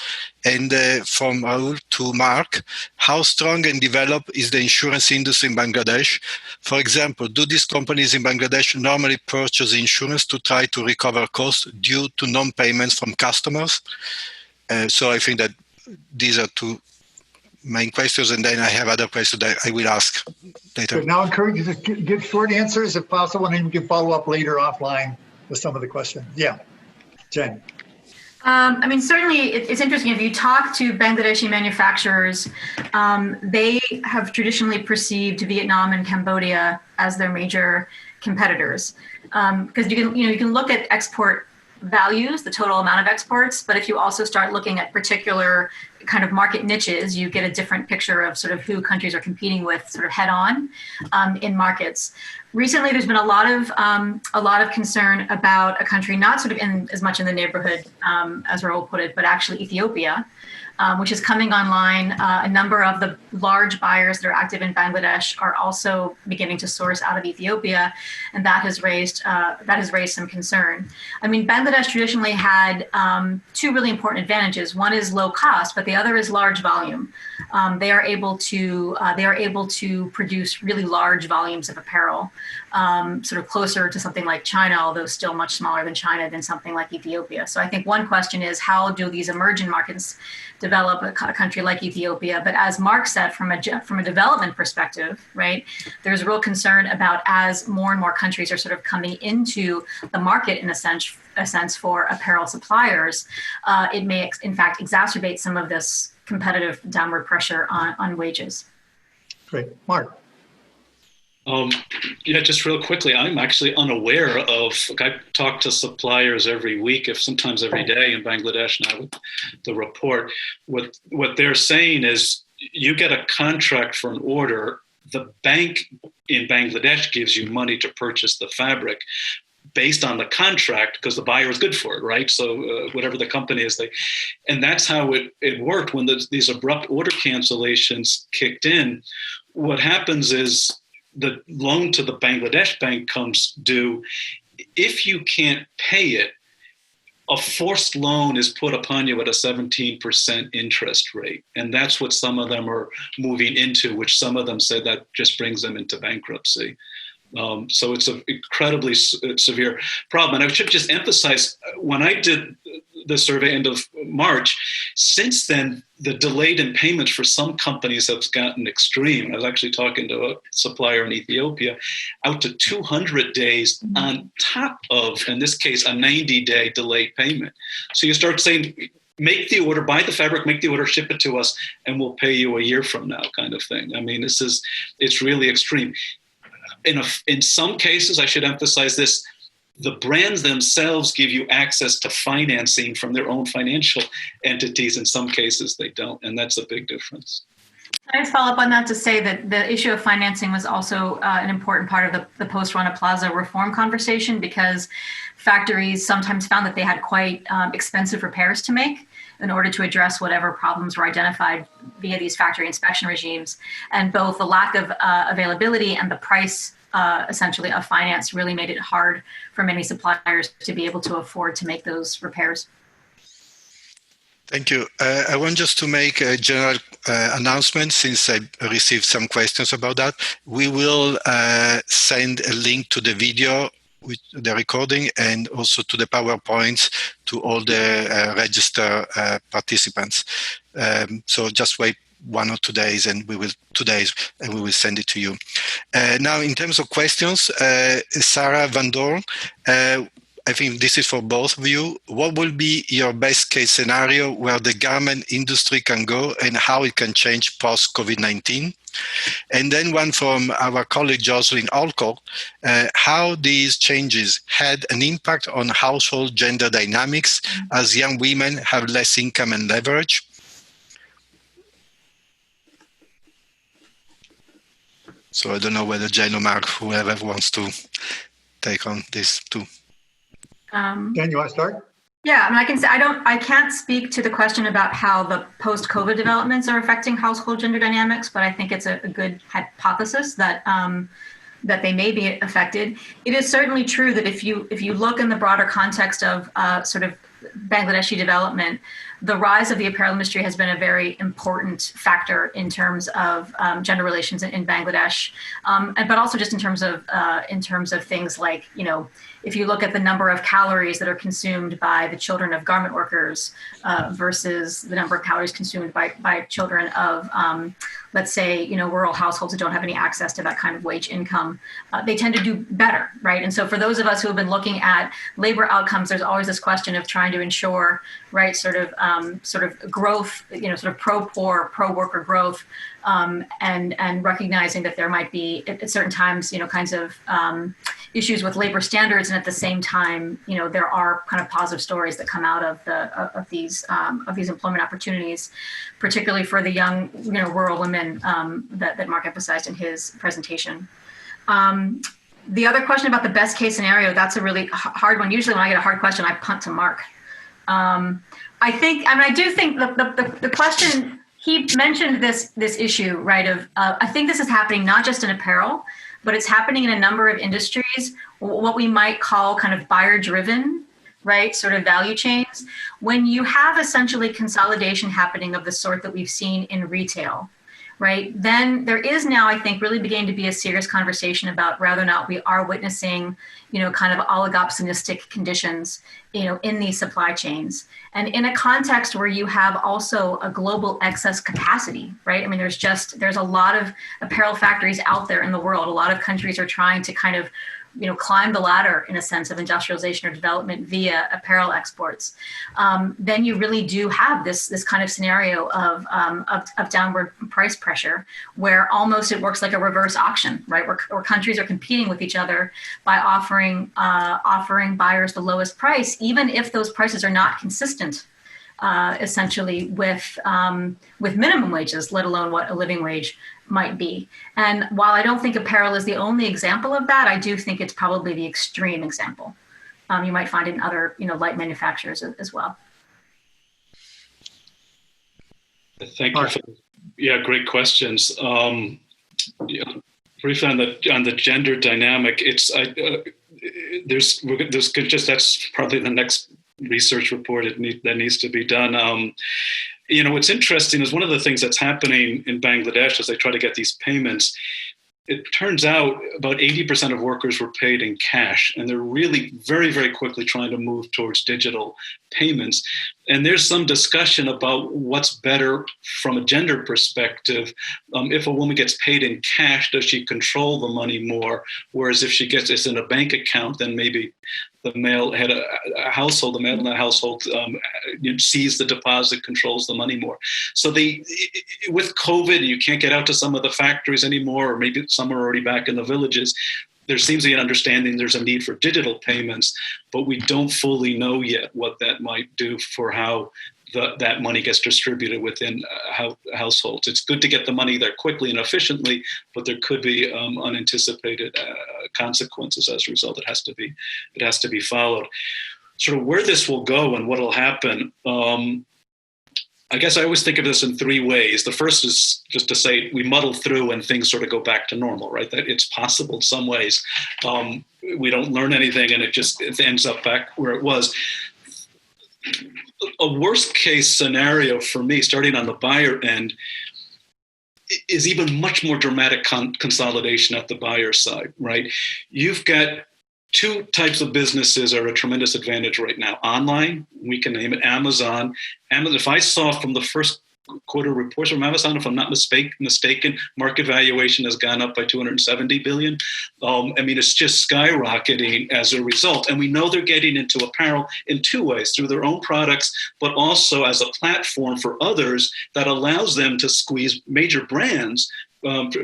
And from Rahul to Mark, how strong and developed is the insurance industry in Bangladesh? For example, do these companies in Bangladesh normally purchase insurance to try to recover costs due to non-payments from customers? So I think that these are two main questions, and then I have other questions that I will ask later. So now I encourage you to give short answers if possible, and then you can follow up later offline with some of the questions. Yeah, Jen. I mean, certainly it's interesting. If you talk to Bangladeshi manufacturers, they have traditionally perceived Vietnam and Cambodia as their major competitors. Because you can look at export values, the total amount of exports, but if you also start looking at particular kind of market niches, you get a different picture of sort of who countries are competing with sort of head on in markets. Recently, there's been a lot of concern about a country not sort of in as much in the neighborhood as Rahul put it, but actually Ethiopia, which is coming online. A number of the large buyers that are active in Bangladesh are also beginning to source out of Ethiopia, and that has raised some concern. I mean, Bangladesh traditionally had two really important advantages. One is low cost, but the other is large volume. They are able to produce really large volumes of apparel, sort of closer to something like China, although still much smaller than China, than something like Ethiopia. So I think one question is, how do these emerging markets develop a country like Ethiopia? But as Mark said, from a development perspective, right, there's real concern about as more and more countries are sort of coming into the market in a sense for apparel suppliers, it may in fact exacerbate some of this competitive downward pressure on wages. Great. Mark. Yeah, just real quickly, I'm actually unaware of, I talk to suppliers every week, if sometimes every day in Bangladesh now with the report. What they're saying is you get a contract for an order, the bank in Bangladesh gives you money to purchase the fabric based on the contract because the buyer is good for it, right? So whatever the company is, and that's how it worked when these abrupt order cancellations kicked in. What happens is the loan to the Bangladesh bank comes due, if you can't pay it, a forced loan is put upon you at a 17% interest rate. And that's what some of them are moving into, which some of them say that just brings them into bankruptcy. So it's an incredibly severe problem. And I should just emphasize, when I did the survey end of March, since then, the delayed in payments for some companies have gotten extreme. I was actually talking to a supplier in Ethiopia, out to 200 days on top of, in this case, a 90-day delayed payment. So you start saying, make the order, buy the fabric, make the order, ship it to us, and we'll pay you a year from now, kind of thing. I mean, it's really extreme. In some cases, I should emphasize this, the brands themselves give you access to financing from their own financial entities. In some cases, they don't, and that's a big difference. Can I just follow up on that to say that the issue of financing was also an important part of the post-Rana Plaza reform conversation, because factories sometimes found that they had quite expensive repairs to make in order to address whatever problems were identified via these factory inspection regimes. And both the lack of availability and the price essentially of finance really made it hard for many suppliers to be able to afford to make those repairs. Thank you. I want just to make a general announcement, since I received some questions about that. We will send a link to the video with the recording and also to the PowerPoints to all the registered participants. So just wait 1 or 2 days and we will send it to you. Now, in terms of questions, Sarah Van Doorn, I think this is for both of you. What will be your best case scenario where the garment industry can go and how it can change post COVID-19? And then one from our colleague Jocelyn Alcock, how these changes had an impact on household gender dynamics as young women have less income and leverage. So I don't know whether Jane or Mark, whoever wants to take on this too. Jen, you want to start? Yeah, I mean, I can say I can't speak to the question about how the post-COVID developments are affecting household gender dynamics, but I think it's a good hypothesis that that they may be affected. It is certainly true that if you look in the broader context of sort of Bangladeshi development, the rise of the apparel industry has been a very important factor in terms of gender relations in Bangladesh, but also just in terms of things like, you know, if you look at the number of calories that are consumed by the children of garment workers versus the number of calories consumed by children of, let's say, you know, rural households that don't have any access to that kind of wage income, they tend to do better, right? And so for those of us who have been looking at labor outcomes, there's always this question of trying to ensure, right, sort of growth, you know, sort of pro-poor, pro-worker growth, and recognizing that there might be at certain times, you know, kinds of issues with labor standards, and at the same time, you know, there are kind of positive stories that come out of these employment opportunities, particularly for the young, you know, rural women that Mark emphasized in his presentation. The other question about the best case scenario, that's a really hard one. Usually when I get a hard question, I punt to Mark. I do think the question, he mentioned this issue, right, of I think this is happening not just in apparel, but it's happening in a number of industries, what we might call kind of buyer-driven, right, sort of value chains. When you have essentially consolidation happening of the sort that we've seen in retail, right, then there is now, I think, really beginning to be a serious conversation about whether or not we are witnessing, you know, kind of oligopsonistic conditions, you know, in these supply chains. And in a context where you have also a global excess capacity, right? I mean, there's a lot of apparel factories out there in the world. A lot of countries are trying to kind of, you know, climb the ladder in a sense of industrialization or development via apparel exports. Then you really do have this kind of scenario of downward price pressure, where almost it works like a reverse auction, right? Where countries are competing with each other by offering buyers the lowest price, even if those prices are not consistent, essentially with minimum wages, let alone what a living wage might be. And while I don't think apparel is the only example of that, I do think it's probably the extreme example. You might find it in other, you know, light manufacturers as well. Thank you. Yeah, great questions. Yeah, briefly on the gender dynamic, there's just that's probably the next research report that needs to be done. What's interesting is one of the things that's happening in Bangladesh as they try to get these payments. It turns out about 80% of workers were paid in cash, and they're really very, very quickly trying to move towards digital payments. And there's some discussion about what's better from a gender perspective. If a woman gets paid in cash, does she control the money more? Whereas if she gets it in a bank account, then maybe the male head of a household, the male in the household sees the deposit, controls the money more. So with COVID, you can't get out to some of the factories anymore, or maybe some are already back in the villages. There seems to be an understanding there's a need for digital payments, but we don't fully know yet what that might do for how that money gets distributed within households. It's good to get the money there quickly and efficiently, but there could be unanticipated consequences as a result. It has to be followed. Sort of where this will go and what will happen. I guess I always think of this in three ways. The first is just to say we muddle through and things sort of go back to normal, right? That it's possible in some ways. We don't learn anything and it ends up back where it was. A worst case scenario for me, starting on the buyer end, is even much more dramatic consolidation at the buyer side, right? You've got two types of businesses are a tremendous advantage right now. Online, we can name it Amazon. If I saw from the first quarter reports from Amazon, if I'm not mistaken, market valuation has gone up by $270 billion. It's just skyrocketing as a result. And we know they're getting into apparel in two ways, through their own products, but also as a platform for others that allows them to squeeze major brands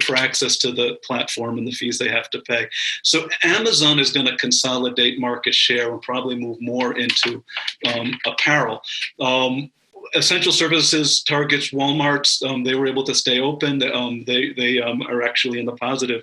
for access to the platform and the fees they have to pay. So Amazon is going to consolidate market share and probably move more into apparel. Essential services, Targets, Walmarts, they were able to stay open. They are actually in the positive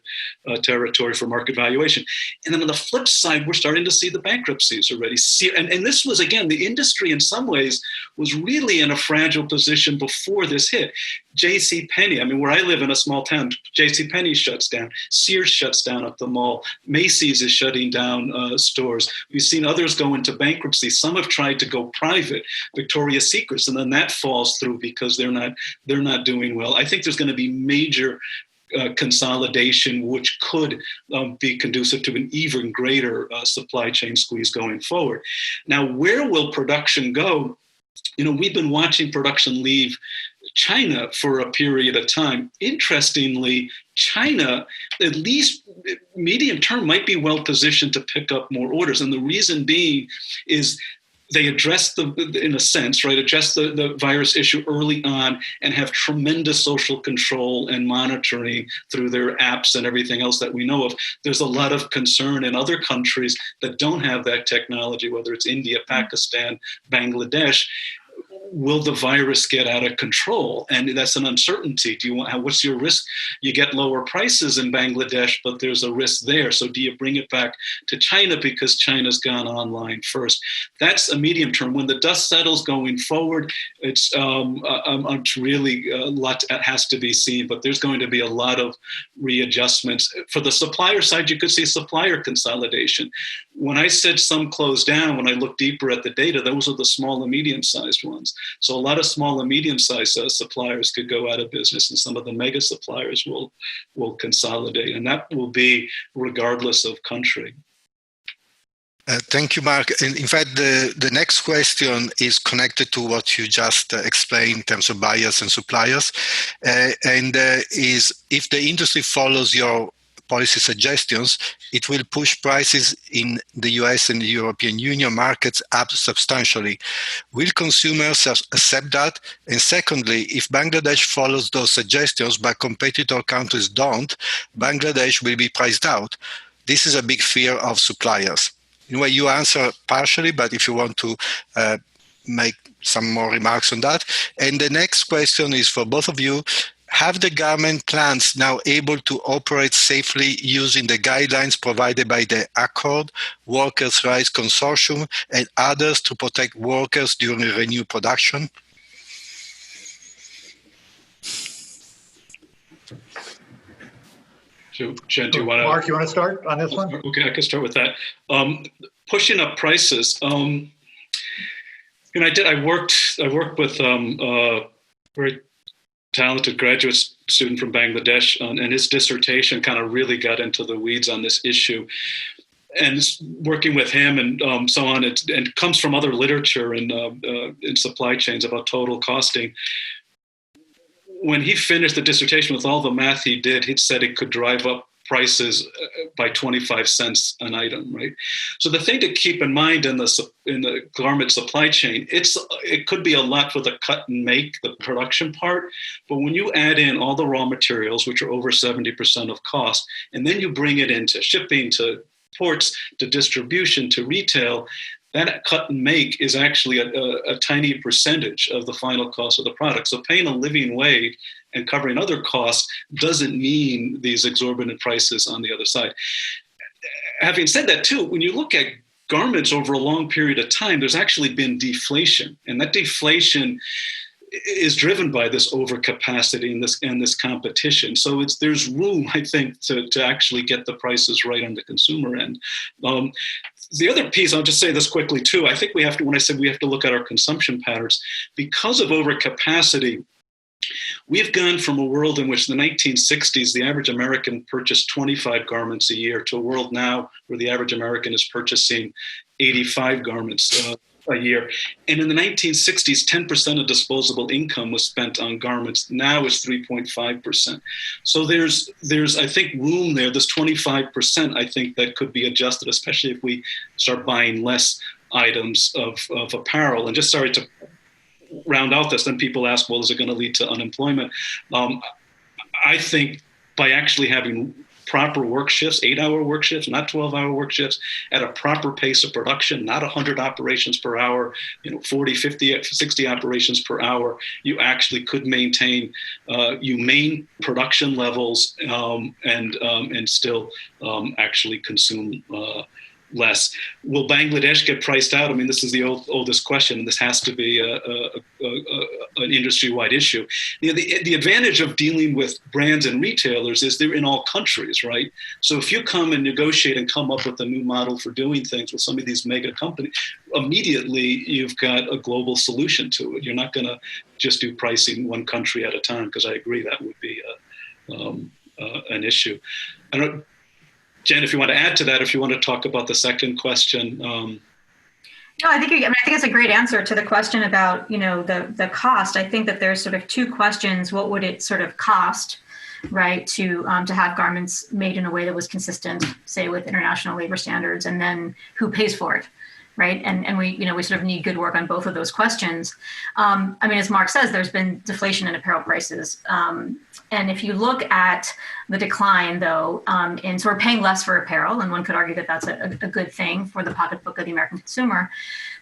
territory for market valuation. And then on the flip side, we're starting to see the bankruptcies already. And this was, again, the industry in some ways was really in a fragile position before this hit. JCPenney, where I live in a small town, JCPenney shuts down. Sears shuts down at the mall. Macy's is shutting down stores. We've seen others go into bankruptcy. Some have tried to go private, Victoria's Secrets, and then that falls through because they're not doing well. I think there's going to be major consolidation, which could be conducive to an even greater supply chain squeeze going forward. Now, where will production go? We've been watching production leave China for a period of time. Interestingly, China, at least medium term, might be well positioned to pick up more orders. And the reason being is they address the virus issue early on and have tremendous social control and monitoring through their apps and everything else that we know of. There's a lot of concern in other countries that don't have that technology, whether it's India, Pakistan, Bangladesh. Will the virus get out of control? And that's an uncertainty. What's your risk? You get lower prices in Bangladesh, but there's a risk there. So do you bring it back to China because China's gone online first? That's a medium term. When the dust settles going forward, it's really a lot has to be seen, but there's going to be a lot of readjustments. For the supplier side, you could see supplier consolidation. When I said some closed down, when I looked deeper at the data, those are the small and medium-sized ones. So a lot of small and medium-sized suppliers could go out of business, and some of the mega suppliers will consolidate, and that will be regardless of country. Thank you, Mark. In fact, the next question is connected to what you just explained in terms of buyers and suppliers, is if the industry follows your policy suggestions, it will push prices in the US and the European Union markets up substantially. Will consumers accept that? And secondly, if Bangladesh follows those suggestions but competitor countries don't, Bangladesh will be priced out. This is a big fear of suppliers. In a way, you answer partially, but if you want to make some more remarks on that. And the next question is for both of you. Have the government plants now able to operate safely using the guidelines provided by the Accord, Workers' Rights Consortium, and others to protect workers during renewed production? So, Jen, do you want to? Mark, you want to start on this one? Okay, I can start with that. Pushing up prices. I worked with a very talented graduate student from Bangladesh, and his dissertation kind of really got into the weeds on this issue. And working with him and so on, and comes from other literature in supply chains about total costing. When he finished the dissertation with all the math he did, he said it could drive up prices by 25 cents an item, right? So the thing to keep in mind in the garment supply chain, it could be a lot for the cut and make, the production part, but when you add in all the raw materials, which are over 70% of cost, and then you bring it into shipping, to ports, to distribution, to retail, that cut and make is actually a tiny percentage of the final cost of the product. So paying a living wage and covering other costs doesn't mean these exorbitant prices on the other side. Having said that too, when you look at garments over a long period of time, there's actually been deflation. And that deflation is driven by this overcapacity and this competition. So there's room, I think, to actually get the prices right on the consumer end. The other piece, I'll just say this quickly too, I think when I said we have to look at our consumption patterns, because of overcapacity, we've gone from a world in which in the 1960s, the average American purchased 25 garments a year to a world now where the average American is purchasing 85 garments a year. And in the 1960s, 10% of disposable income was spent on garments. Now it's 3.5%. So there's I think, room there. There's 25%, I think, that could be adjusted, especially if we start buying less items of apparel. And just sorry to round out this, then people ask, well, is it going to lead to unemployment? I think by actually having proper work shifts, 8-hour work shifts, not 12-hour work shifts, at a proper pace of production, not 100 operations per hour, 40, 50, 60 operations per hour, you actually could maintain humane production levels and still actually consume less. Will Bangladesh get priced out? I mean, this is the oldest question, and this has to be an industry-wide issue. The advantage of dealing with brands and retailers is they're in all countries, right? So if you come and negotiate and come up with a new model for doing things with some of these mega companies, immediately you've got a global solution to it. You're not going to just do pricing one country at a time, because I agree that would be an issue. I don't. Jen, if you want to add to that, if you want to talk about the second question. No, I think it's a great answer to the question about, the cost. I think that there's sort of two questions. What would it sort of cost, right, to have garments made in a way that was consistent, say, with international labor standards, and then who pays for it? Right. And we sort of need good work on both of those questions. As Mark says, there's been deflation in apparel prices. And if you look at the decline, though, so we're paying less for apparel, and one could argue that that's a good thing for the pocketbook of the American consumer.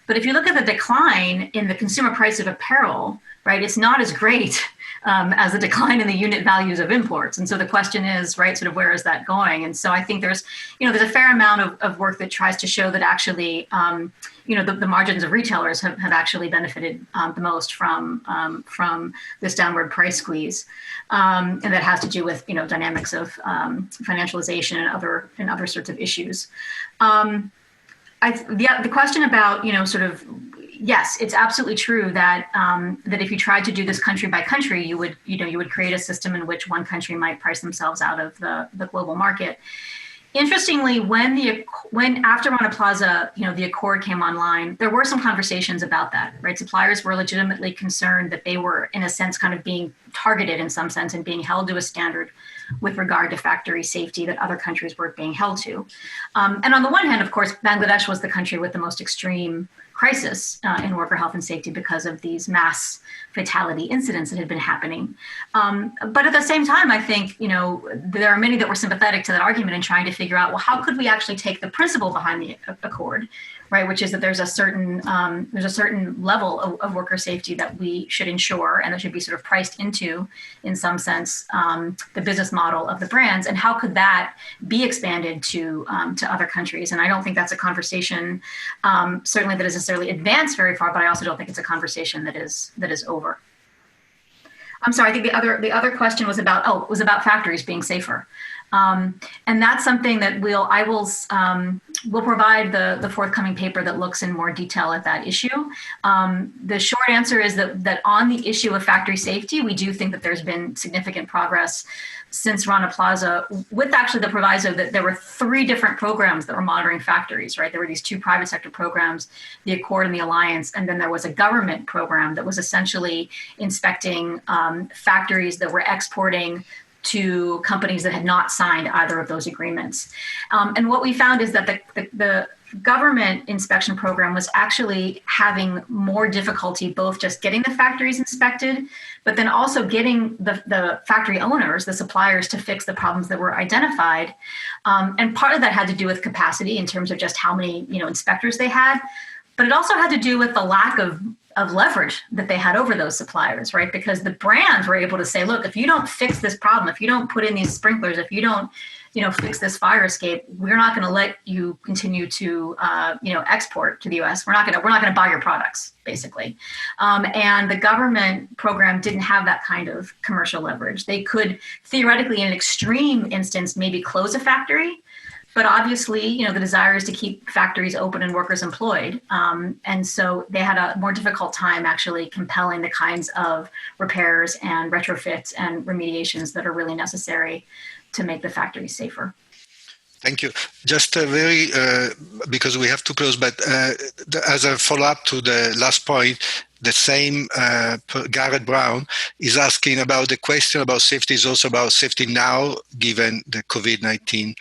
But if you look at the decline in the consumer price of apparel, right, it's not as great as the decline in the unit values of imports. And so the question is, right, sort of where is that going? And so I think there's a fair amount of work that tries to show that actually, the margins of retailers have actually benefited the most from this downward price squeeze. And that has to do with, dynamics of financialization and other sorts of issues. The question about, yes, it's absolutely true that that if you tried to do this country by country, you would create a system in which one country might price themselves out of the global market. Interestingly, when after Rana Plaza, the Accord came online, there were some conversations about that, right? Suppliers were legitimately concerned that they were, in a sense, kind of being targeted in some sense and being held to a standard with regard to factory safety that other countries were being held to. And on the one hand, of course, Bangladesh was the country with the most extreme crisis in worker health and safety because of these mass fatality incidents that had been happening. But at the same time, I think, there are many that were sympathetic to that argument and trying to figure out, well, how could we actually take the principle behind the Accord, right? Which is that there's a certain level of worker safety that we should ensure, and that should be sort of priced into, in some sense, the business model of the brands. And how could that be expanded to other countries? And I don't think that's a conversation, certainly that is necessarily advanced very far, but I also don't think it's a conversation that is over. I'm sorry. I think the other question was about factories being safer. And that's something that we'll provide the forthcoming paper that looks in more detail at that issue. The short answer is that on the issue of factory safety, we do think that there's been significant progress since Rana Plaza, with actually the proviso that there were 3 different programs that were monitoring factories, right? There were these 2 private sector programs, the Accord and the Alliance, and then there was a government program that was essentially inspecting factories that were exporting to companies that had not signed either of those agreements. And what we found is that the government inspection program was actually having more difficulty both just getting the factories inspected, but then also getting the factory owners, the suppliers, to fix the problems that were identified. And part of that had to do with capacity in terms of just how many inspectors they had, but it also had to do with the lack of leverage that they had over those suppliers, right? Because the brands were able to say, look, if you don't fix this problem, if you don't put in these sprinklers, if you don't fix this fire escape, we're not going to let you continue to, export to the U.S. We're not going to buy your products, basically. And the government program didn't have that kind of commercial leverage. They could theoretically, in an extreme instance, maybe close a factory, but obviously, the desire is to keep factories open and workers employed. And so they had a more difficult time actually compelling the kinds of repairs and retrofits and remediations that are really necessary to make the factories safer. Thank you. Just because we have to close, but as a follow-up to the last point, the same Garrett Brown is asking about the question about safety is also about safety now, given the COVID-19.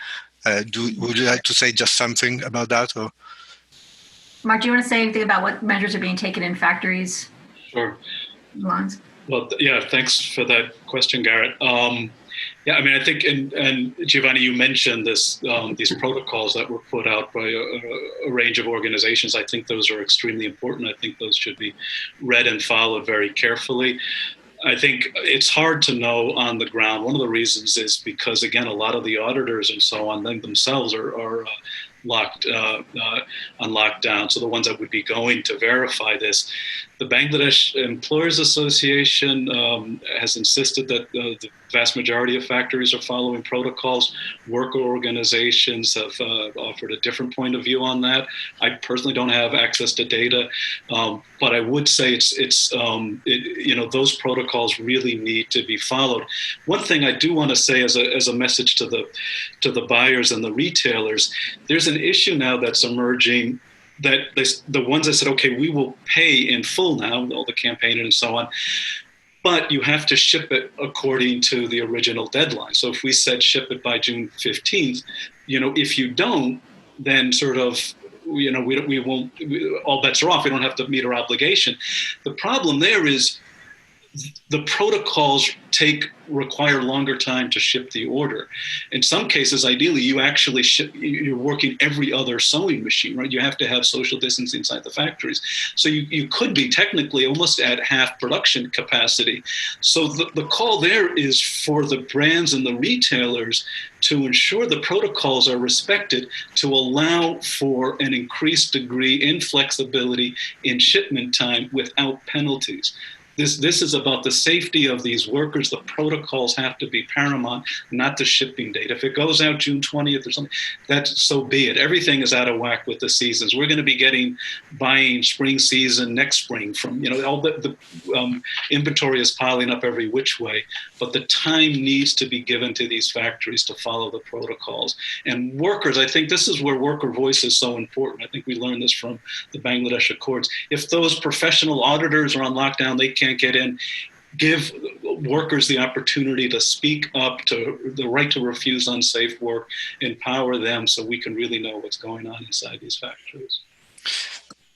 Would you like to say just something about that? Or? Mark, do you want to say anything about what measures are being taken in factories? Sure. Lines? Well, yeah, thanks for that question, Garrett. I think, and Giovanni, you mentioned these protocols that were put out by a range of organizations. I think those are extremely important. I think those should be read and followed very carefully. I think it's hard to know on the ground. One of the reasons is because, again, a lot of the auditors and so on themselves are locked on lockdown. So the ones that would be going to verify this, the Bangladesh Employers Association has insisted that the vast majority of factories are following protocols. Worker organizations have offered a different point of view on that. I personally don't have access to data, but I would say those protocols really need to be followed. One thing I do want to say as a message to the buyers and the retailers, there's an issue now that's emerging that the ones that said, okay, we will pay in full now, all the campaign and so on, but you have to ship it according to the original deadline. So if we said ship it by June 15th, if you don't, then sort of, we won't, all bets are off. We don't have to meet our obligation. The problem there is the protocols require longer time to ship the order. In some cases, ideally, you actually you're working every other sewing machine, right? You have to have social distancing inside the factories. So you could be technically almost at half production capacity. So the call there is for the brands and the retailers to ensure the protocols are respected, to allow for an increased degree in flexibility in shipment time without penalties. This is about the safety of these workers. The protocols have to be paramount, not the shipping date. If it goes out June 20th or something, that's so be it. Everything is out of whack with the seasons. We're going to be buying spring season next spring from, all the inventory is piling up every which way, but the time needs to be given to these factories to follow the protocols. And workers, I think this is where worker voice is so important. I think we learned this from the Bangladesh Accords. If those professional auditors are on lockdown, they can't get in. Give workers the opportunity to speak up, to the right to refuse unsafe work, empower them so we can really know what's going on inside these factories.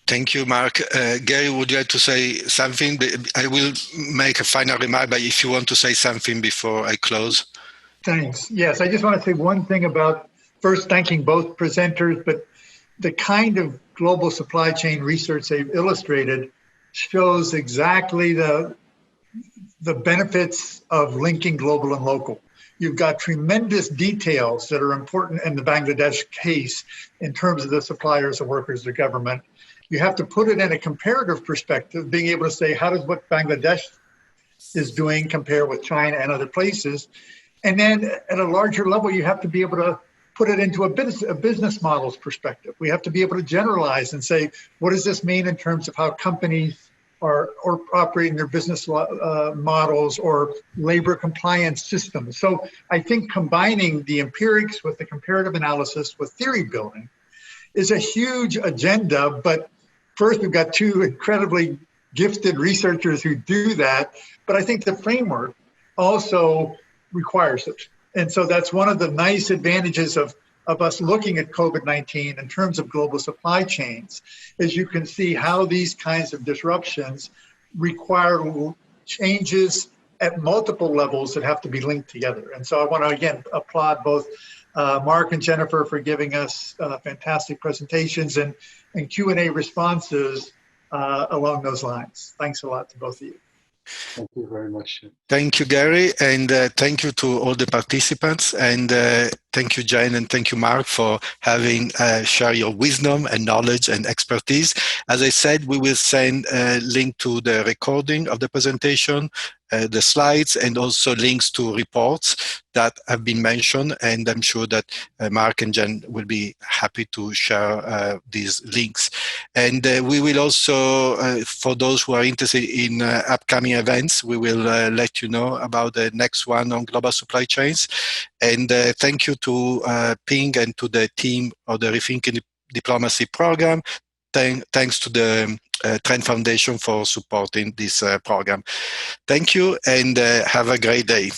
Thank you, Mark. Gary, would you like to say something? I will make a final remark, but if you want to say something before I close. Thanks. Yes, I just want to say one thing about first thanking both presenters, but the kind of global supply chain research they've illustrated shows exactly the benefits of linking global and local. You've got tremendous details that are important in the Bangladesh case in terms of the suppliers, the workers, the government. You have to put it in a comparative perspective, being able to say, how does what Bangladesh is doing compare with China and other places? And then at a larger level, you have to be able to put it into a business model's perspective. We have to be able to generalize and say, what does this mean in terms of how companies are operating their business models or labor compliance systems? So I think combining the empirics with the comparative analysis with theory building is a huge agenda. But first, we've got two incredibly gifted researchers who do that. But I think the framework also requires it. And so that's one of the nice advantages of us looking at COVID-19 in terms of global supply chains, is you can see how these kinds of disruptions require changes at multiple levels that have to be linked together. And so I want to, again, applaud both Mark and Jennifer for giving us fantastic presentations and Q&A responses along those lines. Thanks a lot to both of you. Thank you very much. Thank you, Gary, and thank you to all the participants, and thank you, Jane, and thank you, Mark, for having share your wisdom and knowledge and expertise. As I said, we will send a link to the recording of the presentation, the slides, and also links to reports that have been mentioned, and I'm sure that Mark and Jen will be happy to share these links. And we will also, for those who are interested in upcoming events, we will let you know about the next one on global supply chains. And thank you to Ping and to the team of the Rethinking Diplomacy program. Thanks to the Trent Foundation for supporting this program. Thank you, and have a great day.